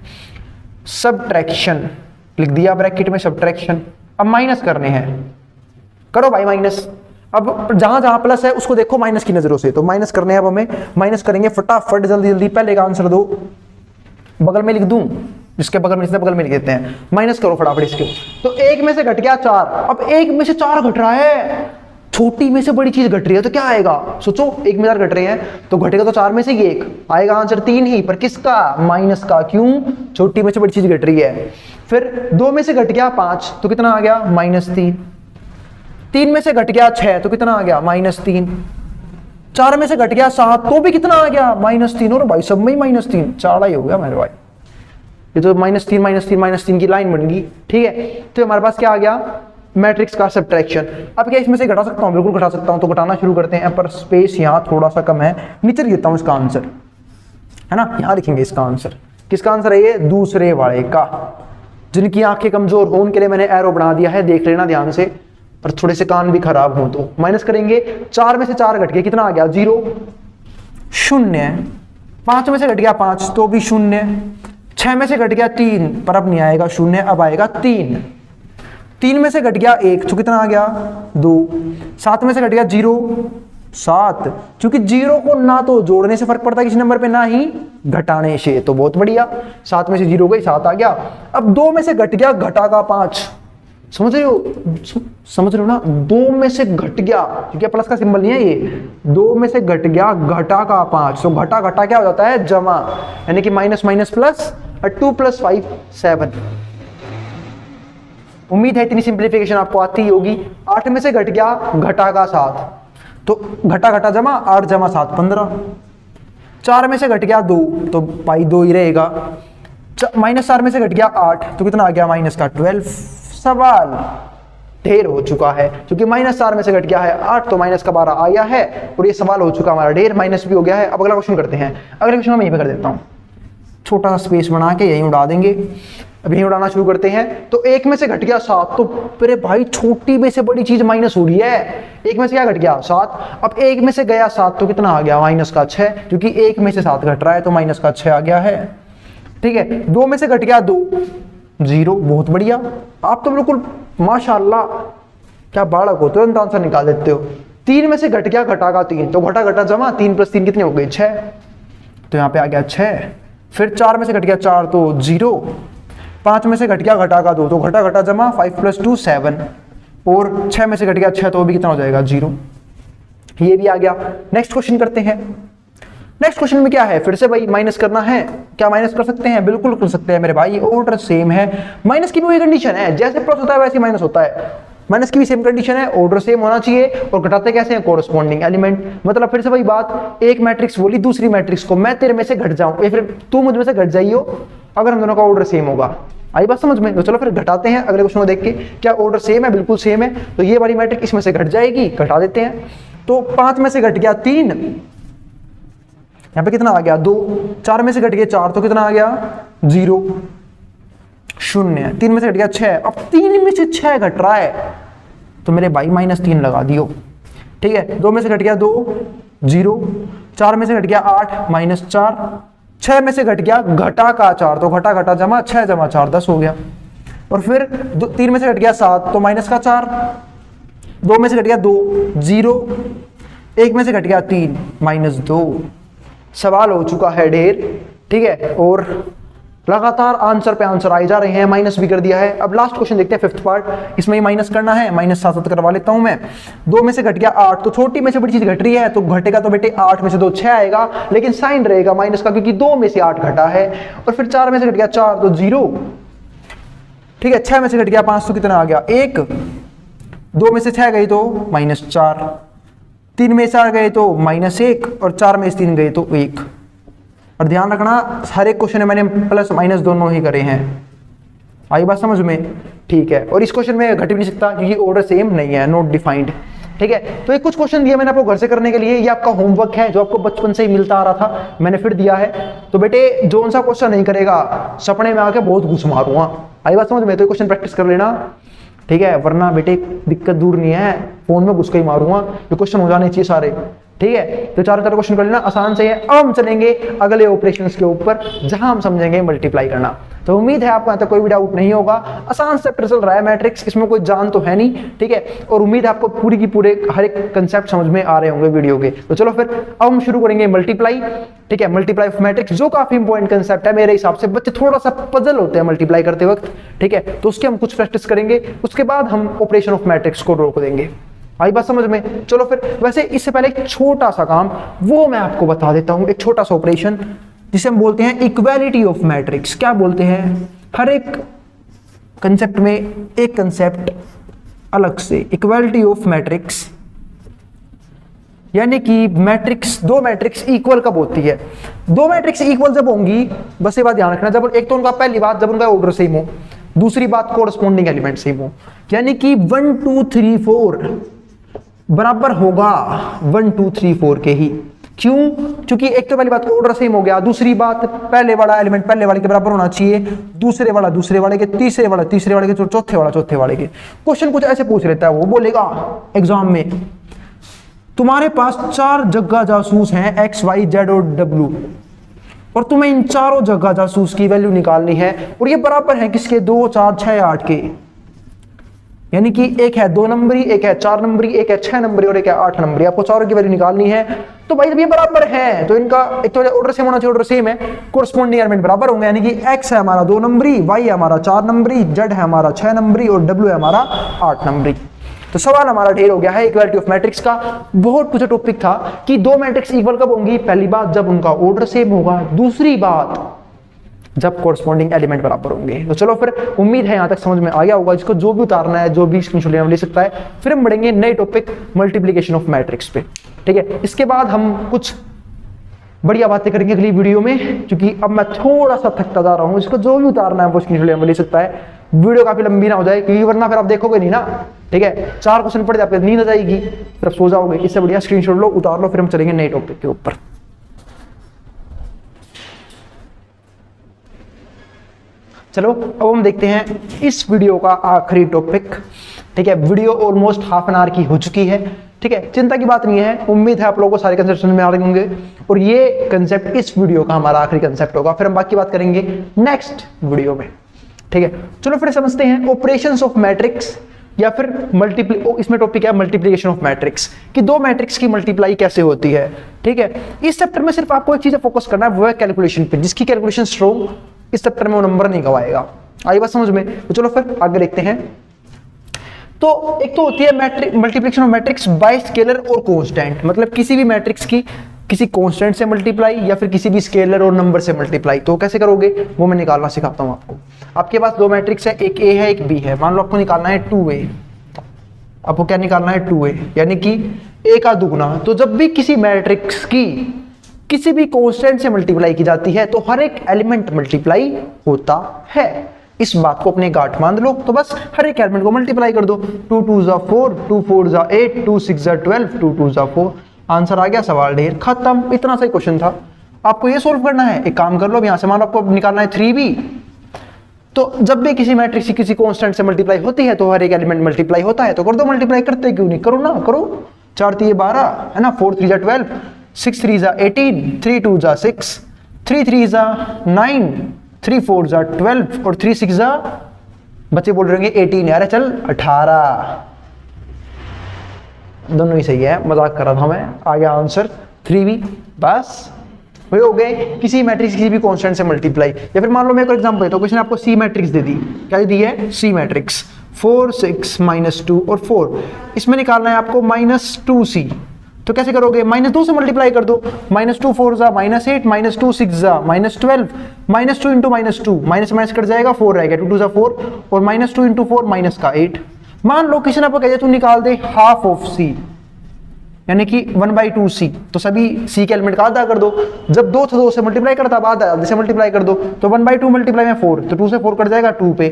सब्ट्रैक्शन लिख दिया ब्रैकेट में, सब्ट्रैक्शन। अब माइनस करने हैं, करो भाई माइनस। अब जहां जहां प्लस है उसको देखो माइनस की नजरों से। तो माइनस करने हैं अब हमें, माइनस करेंगे फटाफट, जल्दी जल्दी। पहले का आंसर दो, बगल में लिख दूं, जिसके बगल में, इससे बगल में लिख देते हैं। माइनस करो फटाफट इसके। तो 1 में से घट गया 4। अब 1 में से 4 घट रहा है, छोटी में से बड़ी चीज घट रही है, तो क्या आएगा? सोचो, 1 में 4 घट रहे हैं तो घटेगा तो 4 में से ये 1 आएगा। आंसर 3 ही, पर किसका? माइनस का। क्यों? छोटी में से बड़ी चीज घट रही है। फिर 2 में से घट गया 5 तो कितना आ गया? -3। 3 में से घट गया 6 तो कितना आ गया? -3। 4 में से घट गया 7 तो भी कितना आ गया? -3। और भाई सब में ही -3, 4 ही हो गया मेरे भाई। ये तो -3 की लाइन बन गई। ठीक है, तो हमारे पास क्या आ गया? मैट्रिक्स का सब्ट्रैक्शन। अब क्या इसमें से घटा सकता हूं? बिल्कुल घटा सकता हूं। तो घटाना शुरू करते हैं, पर स्पेस यहां थोड़ा सा कम है, नीचे लिख देता हूं इसका आंसर, है ना? यहां लिखेंगे इसका आंसर। किसका आंसर है ये? दूसरे वाले का। जिनकी आंखें कमजोर हो उनके लिए मैंने एरो बना दिया है, देख लेना ध्यान से। पर थोड़े से कान भी खराब हो तो माइनस करेंगे। 4 में से 4 घट गया, कितना आ गया? 0 0। 5 में से घट गया 5 तो भी 0। 6 में से घट गया 3, पर अब नहीं आएगा 0, अब आएगा 3। 3 में से घट गया 1 तो कितना आ गया? 2। 7 में से घट गया 0 7, क्योंकि 0 को ना तो जोड़ने से फर्क पड़ता है किसी नंबर पे, ना ही घटाने से। तो बहुत बढ़िया, 7 में से 0 गई, 7 आ गया। अब 2 में से घट गया, घटा का 5। समझ रहे हो ना? 2 में से घट गया, क्योंकि प्लस का सिंबल नहीं है ये। 2 में से घट गया, घटा का 5। तो घटा घटा क्या हो जाता है? जमा, यानी कि माइनस माइनस प्लस, और 2 + 5 7। उम्मीद है इतनी सिंप्लीफिकेशन आपको आती होगी। 8 में से घट गया, घटा का 7, तो घटा घटा जमा, 8 + 7 15। 4 में से घट गया 2 तो पाई 2 ही रहेगा। -4 में से घट गया 8 तो कितना आ गया? -12। सवाल ढेर हो चुका है, क्योंकि -4 में से घट गया है 8 तो -12 आया है, और ये सवाल हो चुका हमारा ढेर, माइनस भी हो गया है। अब अगला क्वेश्चन करते हैं। अगले क्वेश्चन मैं यहीं पे कर देता हूं, छोटा सा स्पेस बना के यहीं उड़ा देंगे। अभी उड़ाना शुरू करते हैं। तो एक में से घट गया 7, तो मेरे भाई छोटी में से बड़ी चीज माइनस हो रही है। एक में से क्या घट गया 7, अब एक में से गया 7 तो कितना आ गया माइनस का 6, क्योंकि एक में से 7 घट रहा है तो माइनस का 6 आ गया है। ठीक है, 2 में से घट गया 2, 0, बहुत बढ़िया। आप तो बिल्कुल माशाल्लाह क्या बालक हो, तुरंत आंसर निकाल देते हो। 3 में से घट गया घटा का 3, तो घटा घटा जमा 3 + 3 कितनी हो गई 6, तो यहाँ पे आ गया 6। फिर 4 में से घट गया 4 तो 0, 5 में से घट गया घटा का 2, तो घटा घटा जमा 5 + 2 7, और 6 में से घट गया 6 तो भी कितना हो जाएगा 0। ये भी आ गया। नेक्स्ट क्वेश्चन करते हैं। नेक्स्ट क्वेश्चन में क्या है, फिर से भाई माइनस करना है। क्या माइनस कर सकते हैं? बिल्कुल कर सकते हैं मेरे भाई, ऑर्डर सेम है। माइनस की भी वही कंडीशन है, जैसे प्लस होता है वैसे माइनस होता है। माइनस की भी सेम कंडीशन है, ऑर्डर सेम होना चाहिए, और घटाते कैसे हैं? Corresponding element. मतलब फिर से वही बात, एक मैट्रिक्स बोली दूसरी मैट्रिक्स को, मैं तेरे में से घट जाऊं या फिर तू मुझ में से घट जाइयो, अगर हम दोनों का ऑर्डर सेम होगा। आई बात समझ में? तो चलो फिर घटाते हैं अगले क्वेश्चन को देख के। क्या ऑर्डर सेम है? बिल्कुल सेम है, तो ये वाली मैट्रिक्स इसमें से घट जाएगी, घटा देते हैं। तो 5 में से घट गया 3, यहाँ पे कितना आ गया 2, 4 में से घट गया 4 तो कितना आ गया 0, 0, 3 में से घट गया 6, अब 3 में से 6 घट रहा है तो मेरे भाई -3 लगा दियो। ठीक है, 2 में से घट गया 2, 0, 4 में से घट गया 8, -4, 6 में से घट गया घटा का 4, तो घटा घटा जमा 6 जमा 4 10 हो गया। और फिर 3 में से घट गया 7 तो माइनस का 4, 2 में से घट गया 2, 0, 1 में से घट गया 3, -2। सवाल हो चुका है ढेर। ठीक है, और लगातार आंसर पे आंसर आए जा रहे हैं, माइनस भी कर दिया है। अब लास्ट क्वेश्चन देखते हैं, 5th पार्ट। इसमें ही माइनस करना है, माइनस 7 करवा लेता हूं मैं। 2 में से घट गया 8, तो छोटी में से बड़ी चीज घट रही है, तो घटेगा तो बेटे 8 में से 2 6 आएगा, लेकिन साइन रहेगा माइनस का, क्योंकि 2 में से 8 घटा है। और फिर 4 में से घट गया 4 तो 0। ठीक है, 6 में से घट गया 5 तो कितना आ गया 1, 2 में से 6 गई तो -4, 3 में से 4 गए तो -1, और 4 में से 3 गए तो 1। और ध्यान रखना, हर एक क्वेश्चन में मैंने प्लस माइनस दोनों ही करे हैं। आई बात समझ में? ठीक है, और इस क्वेश्चन में घट भी नहीं सकता क्योंकि ऑर्डर सेम नहीं है, नॉट डिफाइंड। ठीक है, तो ये कुछ क्वेश्चन दिए मैंने आपको घर से करने के लिए, ये आपका होमवर्क है जो आपको बचपन से ही मिलता आ रहा था, मैंने फिर दिया है। तो बेटे जो सा क्वेश्चन नहीं करेगा सपने में आके बहुत घुस मारूंगा। आई बात समझ में? तो क्वेश्चन प्रैक्टिस कर लेना। ठीक है, वरना बेटे दिक्कत दूर नहीं है, फोन में घुस के ही मारूंगा। ये क्वेश्चन हो जाने चाहिए सारे। ठीक है, तो चारों तरह क्वेश्चन कर लेना, आसान से है। अब हम चलेंगे अगले ऑपरेशंस के ऊपर, जहां हम समझेंगे मल्टीप्लाई करना। तो उम्मीद है आपको यहाँ तक कोई भी डाउट नहीं होगा। आसान से चल रहा है मैट्रिक्स, इसमें कोई जान तो है नहीं। ठीक है, और उम्मीद है आपको पूरी की पूरे हर एक कंसेप्ट समझ में आ रहे होंगे वीडियो के। तो चलो फिर अब हम शुरू करेंगे मल्टीप्लाई। ठीक है, मल्टीप्लाई ऑफ मैट्रिक्स, जो काफी इंपॉर्टेंट कंसेप्ट है मेरे हिसाब से। बच्चे थोड़ा सा पजल होते हैं मल्टीप्लाई करते वक्त। ठीक है, तो उसके हम कुछ प्रैक्टिस करेंगे, उसके बाद हम ऑपरेशन ऑफ मैट्रिक्स को रोक देंगे। आई बात समझ में? चलो फिर, वैसे इससे पहले एक छोटा सा काम वो मैं आपको बता देता हूं, एक छोटा सा ऑपरेशन जिसे हम बोलते हैं इक्वालिटी ऑफ मैट्रिक्स। क्या बोलते हैं? हर एक कंसेप्ट में एक कंसेप्ट अलग से, इक्वालिटी ऑफ मैट्रिक्स, यानी कि मैट्रिक्स, दो मैट्रिक्स इक्वल कब होती है? दो मैट्रिक्स इक्वल जब होंगी, बस ये बात ध्यान रखना, जब एक तो उनका, पहली बात जब उनका ऑर्डर सेम हो, दूसरी बात कोरस्पॉन्डिंग एलिमेंट सेम हो, यानी कि 1 2 3 4 बराबर होगा 1 2 3 4 के ही। क्यों? क्योंकि एक तो पहली बात ऑर्डर सेम हो गया, दूसरी बात पहले वाला एलिमेंट पहले वाले के बराबर होना चाहिए, दूसरे वाला दूसरे वाले के, तीसरे वाला तीसरे वाले के, चौथे वाला चौथे वाले के। क्वेश्चन कुछ ऐसे पूछ लेता है, वो बोलेगा एग्जाम में, तुम्हारे पास 4 जग्गा जासूस हैं X Y Z और W, और तुम्हें इन चारों जगह जासूस की वैल्यू निकालनी है, और ये बराबर है किसके? 2 4 6 8 के। यानी कि एक है 2 नंबरी, एक है 4 नंबरी, एक है 6 नंबरी और एक है 8 नंबरी। आपको चारों की वैल्यू निकालनी है। तो भाई जब ये बराबर है तो इनका एक तो ऑर्डर सेम होना चाहिए, ऑर्डर सेम है, कोरस्पॉन्डिंग एलिमेंट बराबर होंगे। यानी कि X है हमारा 2 नंबरी, Y है हमारा 4 नंबरी, Z है हमारा 6 नंबरी और W है हमारा 8 नंबरी। तो सवाल हमारा ढेर हो गया है इक्वालिटी ऑफ मैट्रिक्स का। बहुत कुछ टॉपिक था कि दो मैट्रिक्स इक्वल कब होंगी? पहली बात जब उनका ऑर्डर सेम होगा, दूसरी बात जब कोरस्पॉन्डिंग एलिमेंट बराबर होंगे। तो चलो फिर, उम्मीद है यहां तक समझ में आ गया होगा। इसको जो भी उतारना है, जो भी स्क्रीनशॉट लेना ले सकता है। फिर हम बढ़ेंगे नए टॉपिक मल्टीप्लिकेशन ऑफ मैट्रिक्स पे। ठीक है, इसके बाद हम कुछ बढ़िया बातें करेंगे अगली वीडियो में, क्योंकि अब मैं थोड़ा सा थकता जा रहा हूं। इसको जो भी उतारना है वो स्क्रीनशॉट लेना ले सकता है। वीडियो काफी लंबी ना हो जाए, क्योंकि वरना फिर आप देखोगे नहीं ना। ठीक है, 4 क्वेश्चन पढ़ जाते, नींद आ जाएगी, फिर आप सो जाओगे। इससे बढ़िया स्क्रीनशॉट लो, उतार लो, फिर हम चलेंगे नए टॉपिक के ऊपर। चलो अब हम देखते हैं इस वीडियो का आखिरी टॉपिक। ठीक है, video almost half an hour की हो चुकी है। ठीक है, चिंता की बात नहीं है, उम्मीद है आप लोगों को सारे कंसेप्ट समझ में आ रहे होंगे और ये कंसेप्ट इस वीडियो का हमारा आखिरी कंसेप्ट होगा, फिर हम बाकी बात करेंगे नेक्स्ट वीडियो में। ठीक है, चलो फिर समझते हैं ऑपरेशंस ऑफ मैट्रिक्स या फिर इसमें टॉपिक है मल्टीप्लिकेशन ऑफ मैट्रिक्स, कि दो मैट्रिक्स की मल्टीप्लाई कैसे होती है। ठीक है, इस चैप्टर में सिर्फ आपको एक चीज फोकस करना है, वो है कैलकुलेशन पे। जिसकी कैलकुलेशन स्ट्रॉन्ग, इस चैप्टर में वो नंबर नहीं गवाएगा। आई बात समझ में? तो चलो फिर आगे देखते हैं। तो एक तो होती है multiplication of matrix bye scalar और कांस्टेंट, मतलब किसी भी मैट्रिक्स की किसी कांस्टेंट से मल्टीप्लाई या फिर किसी भी स्केलर और नंबर से मल्टीप्लाई। तो कैसे करोगे वो मैं निकालना सिखाता हूं आपको। आपके पास दो मैट्रिक्स है, एक ए है एक बी है। मान लो आपको निकालना है 2a, आपको क्या निकालना है 2a, यानी कि a का दुगुना। तो जब भी किसी मैट्रिक्स की किसी भी कांस्टेंट से मल्टीप्लाई की जाती है तो हर एक एलिमेंट मल्टीप्लाई होता है। इस बात को अपने गांठ बांध लो। तो बस हर एक एलिमेंट को मल्टीप्लाई कर दो। 2 2 जा 4, 2 4 जा 8, 2 6 जा 12, 2 2 जा 4। आंसर आ गया, सवाल ढेर खत्म। इतना सा क्वेश्चन था, आपको ये सोल्व करना है। एक काम कर लो, यहां से मान लो आपको निकालना है 3b। तो जब भी किसी मैट्रिक्स की किसी कांस्टेंट से मल्टीप्लाई होती है तो हर एक एलिमेंट मल्टीप्लाई होता है। तो कर दो मल्टीप्लाई, करते क्यों नहीं, करो ना, करो। 4 3 12 है ना, 4 3 जा 12, 6 3 जा 18, 3 2 जा 6, 3 3 जा 9, 3 4 जा 12 और 3 6 जा, बच्चे बोल रहे होंगे 18 यार, चल 18। दोनों ही सही है, मजाक कर रहा था मैं। आ गया आंसर 3b। बस वही हो गए किसी मैट्रिक्स किसी भी कांस्टेंट से मल्टीप्लाई। या फिर मान लो मैं एक एग्जांपल देता हूं, क्वेश्चन आपको सी मैट्रिक्स दे दी। क्या दी है? सी मैट्रिक्स 4 6 -2 और 4। इसमें निकालना है आपको -2c। तो कैसे करोगे? -2 से मल्टीप्लाई कर दो। -2 4 जा -8, -2 6 जा -12, -2 इंटू -2, माइनस माइनस कट जाएगा, 4 रहेगा, 2 2 जा 4 और -2 इंटू 4 माइनस का 8। मान लो किसी ने आपको कह दिया तू निकाल दे हाफ ऑफ सी, यानी कि 1/2c। तो सभी c के एलिमेंट का आधा कर दो। जब 2 था 2 से मल्टीप्लाई करता, अब आधा से मल्टीप्लाई कर दो। तो 1/2 मल्टीप्लाई में 4, तो 2 से 4 कट जाएगा 2 पे,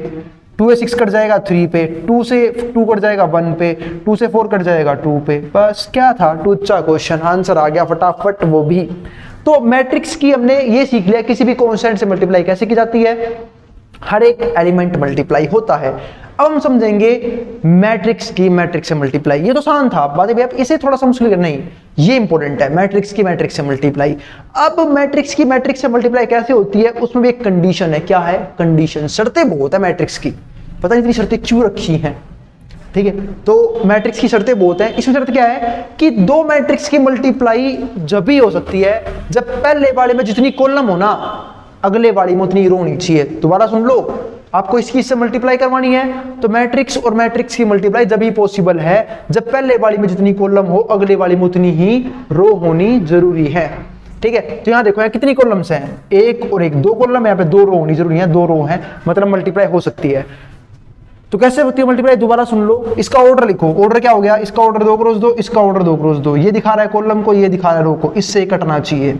2 से 6 कट जाएगा 3 पे, 2 से 2 कट जाएगा 1 पे, 2 से 4 कट जाएगा 2 पे। बस क्या था, टूचा क्वेश्चन, आंसर आ गया फटाफट, वो भी। तो मैट्रिक्स की हमने ये सीख लिया किसी भी कांस्टेंट से मल्टीप्लाई कैसे की जाती है, हर एक एलिमेंट मल्टीप्लाई होता है। अब हम समझेंगे मैट्रिक्स की मैट्रिक्स से मल्टीप्लाई। ये तो आसान था, बातें भी आप इसे थोड़ा सा मुश्किल नहीं, ये इंपॉर्टेंट है, मैट्रिक्स की मैट्रिक्स से मल्टीप्लाई। अब मैट्रिक्स की मैट्रिक्स से मल्टीप्लाई कैसे होती है, उसमें भी एक कंडीशन है। क्या है कंडीशन? शर्तें बहुत है मैट्रिक्स की, पता नहीं इतनी शर्तें क्यों रखी हैं। ठीक है, तो मैट्रिक्स की शर्तें बहुत है। इसमें शर्त क्या है कि दो मैट्रिक्स की मल्टीप्लाई जब भी हो सकती है जब पहले वाले में जितनी कॉलम हो ना, अगले वाली में उतनी रो होनी चाहिए। दोबारा सुन लो, आपको इसकी इससे मल्टीप्लाई करवानी है तो मैट्रिक्स और मैट्रिक्स की मल्टीप्लाई जब ही पॉसिबल है जब पहले वाली में जितनी कॉलम हो अगले वाली में उतनी ही रो होनी जरूरी है। ठीक है, तो यहां देखो यहाँ कितनी कॉलम्स हैं, एक और एक, 2 कॉलम, यहाँ पे 2 रो होनी जरूरी है, 2 रो है, मतलब मल्टीप्लाई हो सकती है। तो कैसे होती है मल्टीप्लाई, दोबारा सुन लो। इसका ऑर्डर लिखो, ऑर्डर क्या हो गया, इसका ऑर्डर 2 क्रॉस 2, इसका ऑर्डर 2 क्रॉस 2। ये दिखा रहा है कॉलम को, ये दिखा रहा है रो को, इससे कटना चाहिए।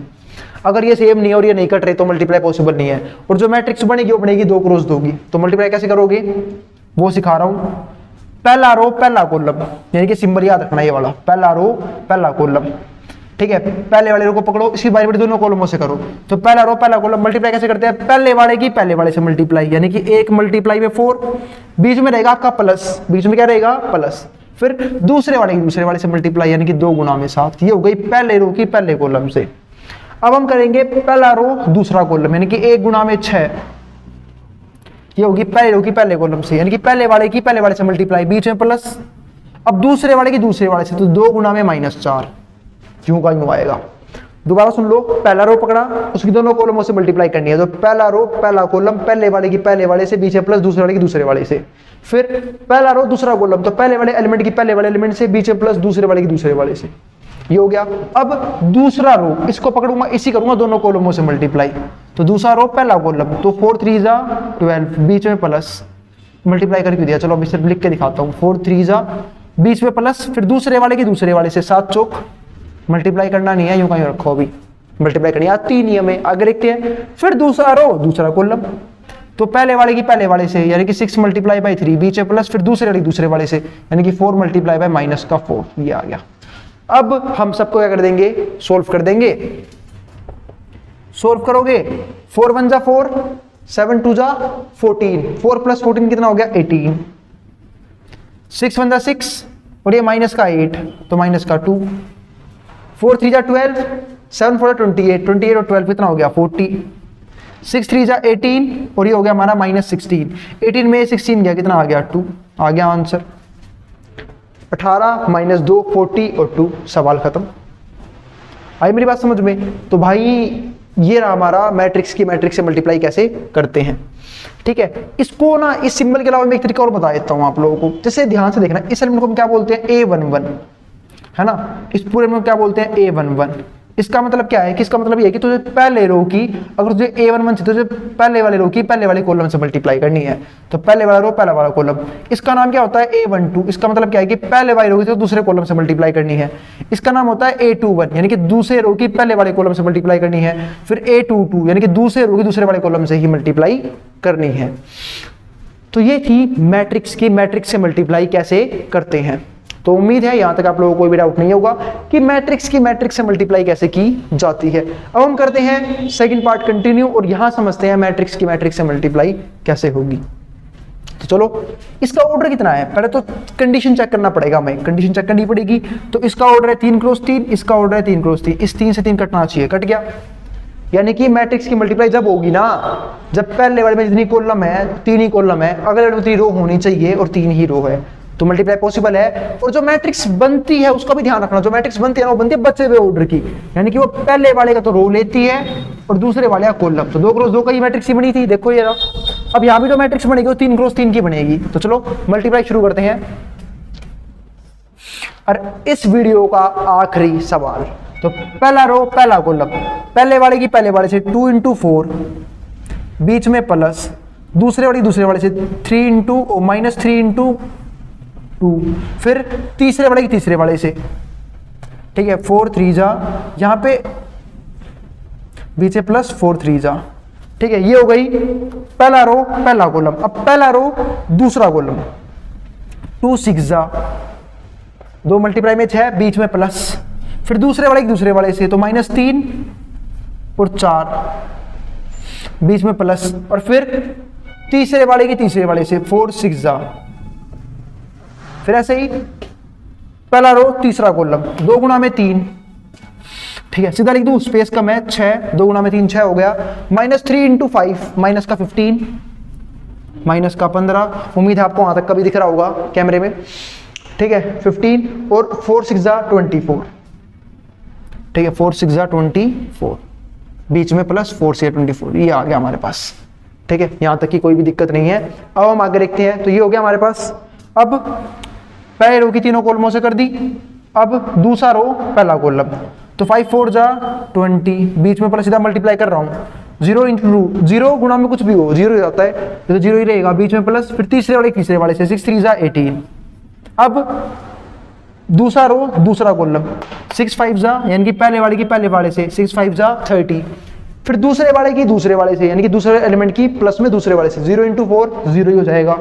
अगर ये सेम नहीं है और ये नहीं कट रहे तो मल्टीप्लाई पॉसिबल नहीं है। और जो मैट्रिक्स बनेगी वो बनेगी 2 क्रॉस 2 की। तो मल्टीप्लाई कैसे करोगे वो सिखा रहा हूं। पहला रो पहला कॉलम, यानी कि सिंबल याद रखना ये वाला, पहला रो पहला कॉलम। ठीक है, पहले वाले रो को पकड़ो, इसकी बारी बारी दोनों कॉलमों से करो। तो पहला रो पहला कॉलम मल्टीप्लाई कैसे करते हैं, पहले वाले की पहले वाले से मल्टीप्लाई, यानी कि 1 मल्टीप्लाई में 4, बीच में रहेगा आपका प्लस, बीच में क्या रहेगा प्लस, फिर दूसरे वाले की दूसरे वाले से मल्टीप्लाई, यानी कि 2 गुना में 7। ये हो गई पहले रो की पहले कॉलम से। अब हम करेंगे पहला रो दूसरा कॉलम, यानी कि 1 गुना में 6। ये होगी पहले रो की पहले कॉलम से, यानी कि पहले वाले की पहले वाले से मल्टीप्लाई, बीच में प्लस, अब दूसरे वाले की दूसरे वाले से, तो 2 गुना में -4, यूं का यूं आएगा। दोबारा सुन लो, पहला रो पकड़ा, उसकी दोनों कॉलमों से मल्टीप्लाई करनी है। तो पहला रो पहला कॉलम, पहले वाले की पहले वाले से, बीच में प्लस, दूसरे वाले की दूसरे वाले से, फिर पहला रो दूसरा कॉलम, तो पहले वाले एलिमेंट की पहले वाले एलिमेंट से, बीच में प्लस, दूसरे वाले की दूसरे वाले से। ये हो गया। अब दूसरा रो, इसको पकड़ूंगा, इसी करूंगा दोनों कॉलमों से मल्टीप्लाई। तो दूसरा रो पहला कॉलम, तो 4 3 जा 12, बीच में प्लस, मल्टीप्लाई करके दिया। चलो अभी सिर्फ लिख के दिखाता हूँ। 4 3 जा, बीच में प्लस, फिर दूसरे वाले की दूसरे वाले से, 7 चौक, मल्टीप्लाई करना नहीं है, यूं कहीं रखो, अभी मल्टीप्लाई करनी आती नहीं हमें, आगे लिखते हैं। फिर दूसरा रो दूसरा कॉलम, तो पहले वाले की पहले वाले से, यानी कि 6 मल्टीप्लाई बाई 3, बीच में प्लस, फिर दूसरे वाले की दूसरे वाले से, यानी कि 4 मल्टीप्लाई बाई माइनस का 4। ये आ गया। अब हम सबको क्या कर देंगे, सोल्व कर देंगे। सोल्व करोगे, 4 1 जा 4, 7 2 जा 14, 4 + 14 कितना हो गया 18, 6 1 जा 6 और ये माइनस का 8 तो माइनस का 2, 4 3 जा 12, 7 4 जा 28, 28 और 12 कितना हो गया 40, 6 3 जा 18 और ये हो गया हमारा -16, 18 में 16 गया कितना आ गया 2, आ गया आंसर 18 - 2 40 और 2, सवाल खत्म। आई मेरी बात समझ में? तो भाई ये रहा हमारा मैट्रिक्स की मैट्रिक्स से मल्टीप्लाई कैसे करते हैं। ठीक है, इसको ना इस सिंबल के अलावा मैं एक तरीका और बता देता हूं आप लोगों को, जैसे ध्यान से देखना, इस एलिमेंट को हम क्या बोलते हैं A11 है ना, इस पूरे में क्या बोलते हैं A11। इसका मतलब क्या है कि इसका मतलब ये है कि तुझे पहले रो की, अगर तुझे A11 से तुझे पहले वाले रो की पहले वाले कॉलम से मल्टीप्लाई करनी है, तो पहले वाला रो पहला वाला कॉलम, इसका नाम क्या होता है A12। इसका मतलब क्या है कि पहले वाली रो की तो दूसरे कॉलम से मल्टीप्लाई करनी है, इसका नाम होता है A21 यानी कि दूसरे रो की पहले वाले कॉलम से मल्टीप्लाई करनी है, फिर A22 यानी कि दूसरे रो की दूसरे वाले कॉलम से ही मल्टीप्लाई करनी है। तो ये थी मैट्रिक्स की मैट्रिक्स से मल्टीप्लाई कैसे करते हैं। तो उम्मीद है यहां तक आप लोगों को कोई भी डाउट नहीं होगा कि मैट्रिक्स की मैट्रिक्स से मल्टीप्लाई कैसे की जाती है। अब हम करते हैं सेकंड पार्ट कंटिन्यू और यहां समझते हैं मैट्रिक्स की मैट्रिक्स से मल्टीप्लाई कैसे होगी। तो चलो, इसका ऑर्डर कितना है, पहले तो कंडीशन चेक करना पड़ेगा, हमें कंडीशन चेक करनी पड़ेगी। तो इसका ऑर्डर है 3 × 3, इसका ऑर्डर है 3 × 3, इस 3 से 3 कटना चाहिए, कट गया। यानी कि मैट्रिक्स की मल्टीप्लाई जब होगी ना, जब पहले वाले में जितनी कॉलम है 3 ही कॉलम है, अगले वाले में 3 रो होनी चाहिए और 3 ही रो है, तो मल्टीप्लाई पॉसिबल है। और जो मैट्रिक्स बनती है उसका भी ध्यान रखना, जो मैट्रिक्स बनती है ना वो बनती है बचे हुए ऑर्डर की, यानी कि वो पहले वाले का तो रो लेती है और दूसरे वाले का कॉलम। तो 2 × 2 का ही मैट्रिक्स ही बनी थी, देखो ये रहा। अब यहाँ भी जो मैट्रिक्स बनेगी वो 3 × 3 की बनेगी। तो चलो मल्टीप्लाई शुरू करते हैं। और इस वीडियो का आखिरी सवाल, तो पहला रो पहला कॉलम, पहले वाले की पहले वाले से 2 × 4, बीच में प्लस, दूसरे वाले दूसरे वाले से 3 × -3 × 2, फिर तीसरे वाले की तीसरे वाले से, ठीक है 4 3 जा, यहां पे बीच में प्लस 4 3 जा, ठीक है। ये हो गई पहला रो पहला कॉलम। अब पहला रो दूसरा कॉलम, 2 6 जा, 2 मल्टीप्लाई में 6, बीच में प्लस, फिर दूसरे वाले की दूसरे वाले से तो -3 और 4, बीच में प्लस, और फिर तीसरे वाले की तीसरे वाले से 4 6 जा, फिर ऐसे ही पहला रो तीसरा कॉलम, 2 × 3, ठीक है सीधा लिख दूं, स्पेस कम है 6, 2 × 3 6 हो गया, -3 × 5, माइनस का 15, माइनस का 15, उम्मीद है आपको वहां तक कभी दिख रहा होगा कैमरे में, ठीक है 15, और 4 6 जा 24, ठीक है 4 6 जा 24, बीच में प्लस 4 से 24, ये आ गया हमारे पास, ठीक है यहां तक की कोई भी दिक्कत नहीं है। अब हम आगे देखते हैं, तो ये हो गया हमारे पास। अब पहले रो की तीनों कॉलमों से कर दी, अब दूसरा रो पहला कॉलम, तो 5 4 जा 20, बीच में प्लस, सीधा मल्टीप्लाई कर रहा हूं, 0 × 2, 0 गुणा में कुछ भी हो 0 ही जाता है, तो 0 ही रहेगा, बीच में प्लस, फिर तीसरे वाले तीसरे वाले से 6 3 जा 18। अब दूसरा रो दूसरा कॉलम, 6 5 जा, यानी कि पहले वाले की पहले वाले से 6 5 जा 30, फिर दूसरे वाले की दूसरे वाले से, यानी कि दूसरे एलिमेंट की प्लस में दूसरे वाले से 0 × 4 0 ही हो जाएगा,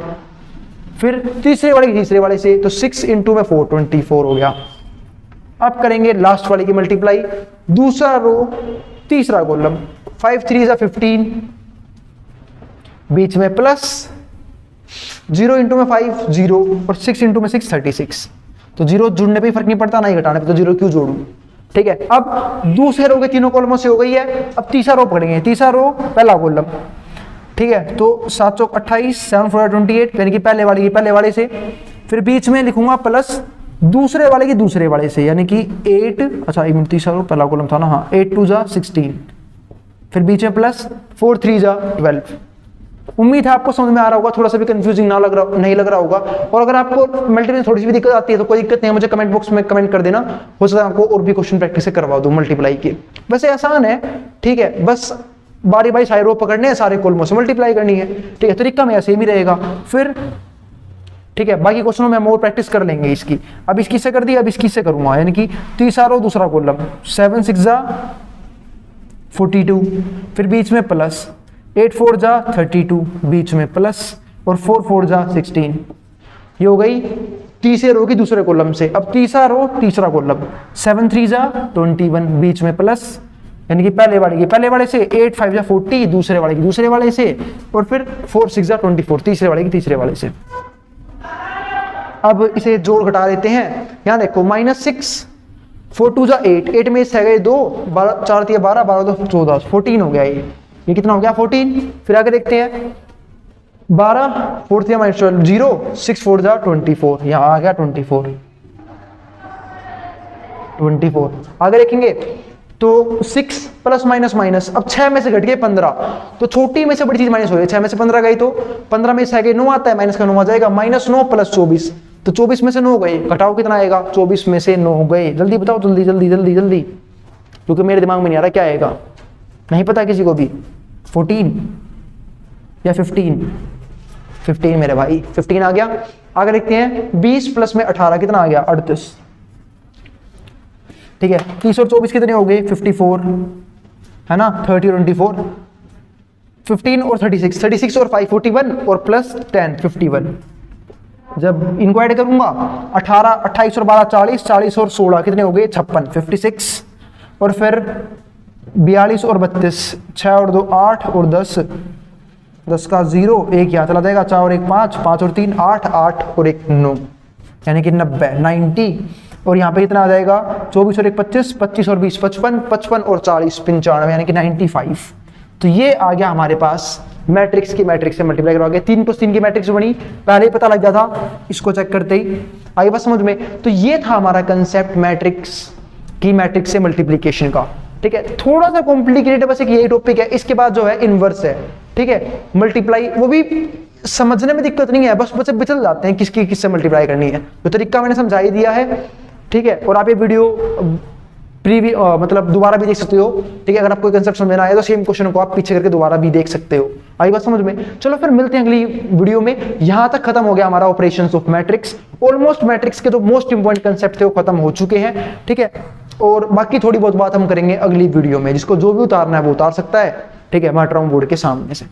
फिर तीसरे वाले की तीसरे वाले से, तो 6 × 4 24 हो गया। अब करेंगे लास्ट वाले की मल्टीप्लाई, दूसरा रो तीसरा कॉलम, 5 3 जा 15, बीच में प्लस, 0 × 5 0, और 6 × 6 36, तो 0 जुड़ने पे फर्क नहीं पड़ता, ना ही घटाने पे, तो 0 क्यों जोड़ूं, ठीक है। अब दूसरे रो के तीनों कॉलमों से हो गई है, अब तीसरा रो पकड़ेंगे, तीसरा रो पहला कॉलम, ठीक है, तो 7 चौक 28, 7 4 28, यानी कि पहले वाले की पहले वाले से, फिर बीच में लिखूंगा प्लस दूसरे वाले की दूसरे वाले से, यानी कि 8, अच्छा तीसरा रो पहला कॉलम था ना, हाँ 8 2 जा 16, फिर बीच में प्लस 4 3 जा 12। उम्मीद है आपको समझ में आ रहा होगा, थोड़ा सा भी कंफ्यूजिंग नहीं लग रहा होगा। और अगर आपको मल्टीप्लाई थोड़ी सी भी दिक्कत आती है तो कोई दिक्कत नहीं है, मुझे कमेंट बॉक्स में कमेंट कर देना, हो सकता है आपको और भी क्वेश्चन प्रैक्टिस से करवा दूं मल्टीप्लाई के। वैसे आसान है, ठीक है, बस बारी बारी सारे रो पकड़ने हैं, सारे कॉलमों से मल्टीप्लाई करनी है, ठीक है, तरीका में सेम ही रहेगा फिर, ठीक है। बाकी क्वेश्चनों में हम और प्रैक्टिस कर लेंगे इसकी। अब इसकी से कर दी, अब इसकी से करूंगा, यानी कि तीसरा रो दूसरा कॉलम, 7 6 जा 42, फिर बीच में प्लस, 8 4 जा 32, बीच में प्लस, और 4 4 जा 16। ये हो गई तीसरे रो की दूसरे कॉलम से। अब तीसरा रो तीसरा कॉलम, 7 3 जा 21, बीच में प्लस, यानी कि पहले वाले से 8 5 जा 40, दूसरे वाले से, और फिर 4 6 जा 24, तीसरे वाले से। अब इसे जोड़ घटा लेते हैं। यहां देखो -6 4 2 जा 8, 8 में से गए 2, 4 3 12, 12 2 14, 14 हो गया ये कितना हो गया 14। फिर आगे देखते हैं 12 4 3 -12 0, 6 4 जा 24, यहाँ आ गया 24। आगे देखेंगे तो 6 प्लस माइनस माइनस, अब 6 में से घट गए 15, तो छोटी में से बड़ी चीज माइनस हो गई। 6 में से 15 गई तो 15 में से 9 आता है, माइनस का 9 आ जाएगा, -9 + 24, तो 24 में से 9 गए, घटाओ कितना आएगा, 24 में से 9 गए। जल्दी बताओ, जल्दी, क्योंकि मेरे दिमाग में नहीं आ रहा क्या आएगा, नहीं पता किसी को भी। 14 या 15 मेरे भाई, 15 आ गया। आगे देखते हैं 20 प्लस में 18 कितना आ गया 38, ठीक है। 30 और 24 कितने हो गए 54, है ना, 30 और 24, 15 और 36 और 5 41, और प्लस 10 51। जब इनको ऐड करूंगा 18 28 और 12 40, 40 और 16 कितने हो गए 56 56, और फिर 42 और 32, 6 और 2 8, और 10 का 0, 1 यहाँ चला जाएगा, 4 और 1 5, 5 और 3 8, 8 और 1 9, यानी कि 90। और यहाँ पे कितना आ जाएगा 24 और 1 25, 25 और 20 55, 55 और 40 95, यानी कि 95। तो ये आ गया हमारे पास मैट्रिक्स से मल्टीप्लाई करवा के 3 + 3 की मैट्रिक्स बनी, पहले ही पता लग गया था इसको चेक करते ही, आगे बात समझ में। तो ये था हमारा कंसेप्ट मैट्रिक्स से मल्टीप्लीकेशन का, ठीक है। थोड़ा सा कॉम्प्लिकेटेड बस एक यही टॉपिक है, इसके बाद जो है इनवर्स है, ठीक है। मल्टीप्लाई वो भी समझने में दिक्कत नहीं है, बस बच्चे बिचल जाते हैं किससे मल्टीप्लाई करनी है, तो तरीका मैंने समझा ही दिया है, ठीक है। और आप ये वीडियो मतलब दोबारा भी देख सकते हो, ठीक है। अगर आपको कंसेप्ट समझ में आया तो सेम क्वेश्चन को आप पीछे करके दोबारा भी देख सकते हो। आई बात समझ में। चलो फिर मिलते हैं अगली वीडियो में। यहां तक खत्म हो गया हमारा operations of matrix. Almost matrix के जो मोस्ट इंपॉर्टेंट कंसेप्ट थे वो खत्म हो चुके हैं, ठीक है। और बाकी थोड़ी बहुत बात हम करेंगे अगली वीडियो में, जिसको जो भी उतारना है वो उतार सकता है, ठीक है। मैं हट रहा हूं बोर्ड के सामने से।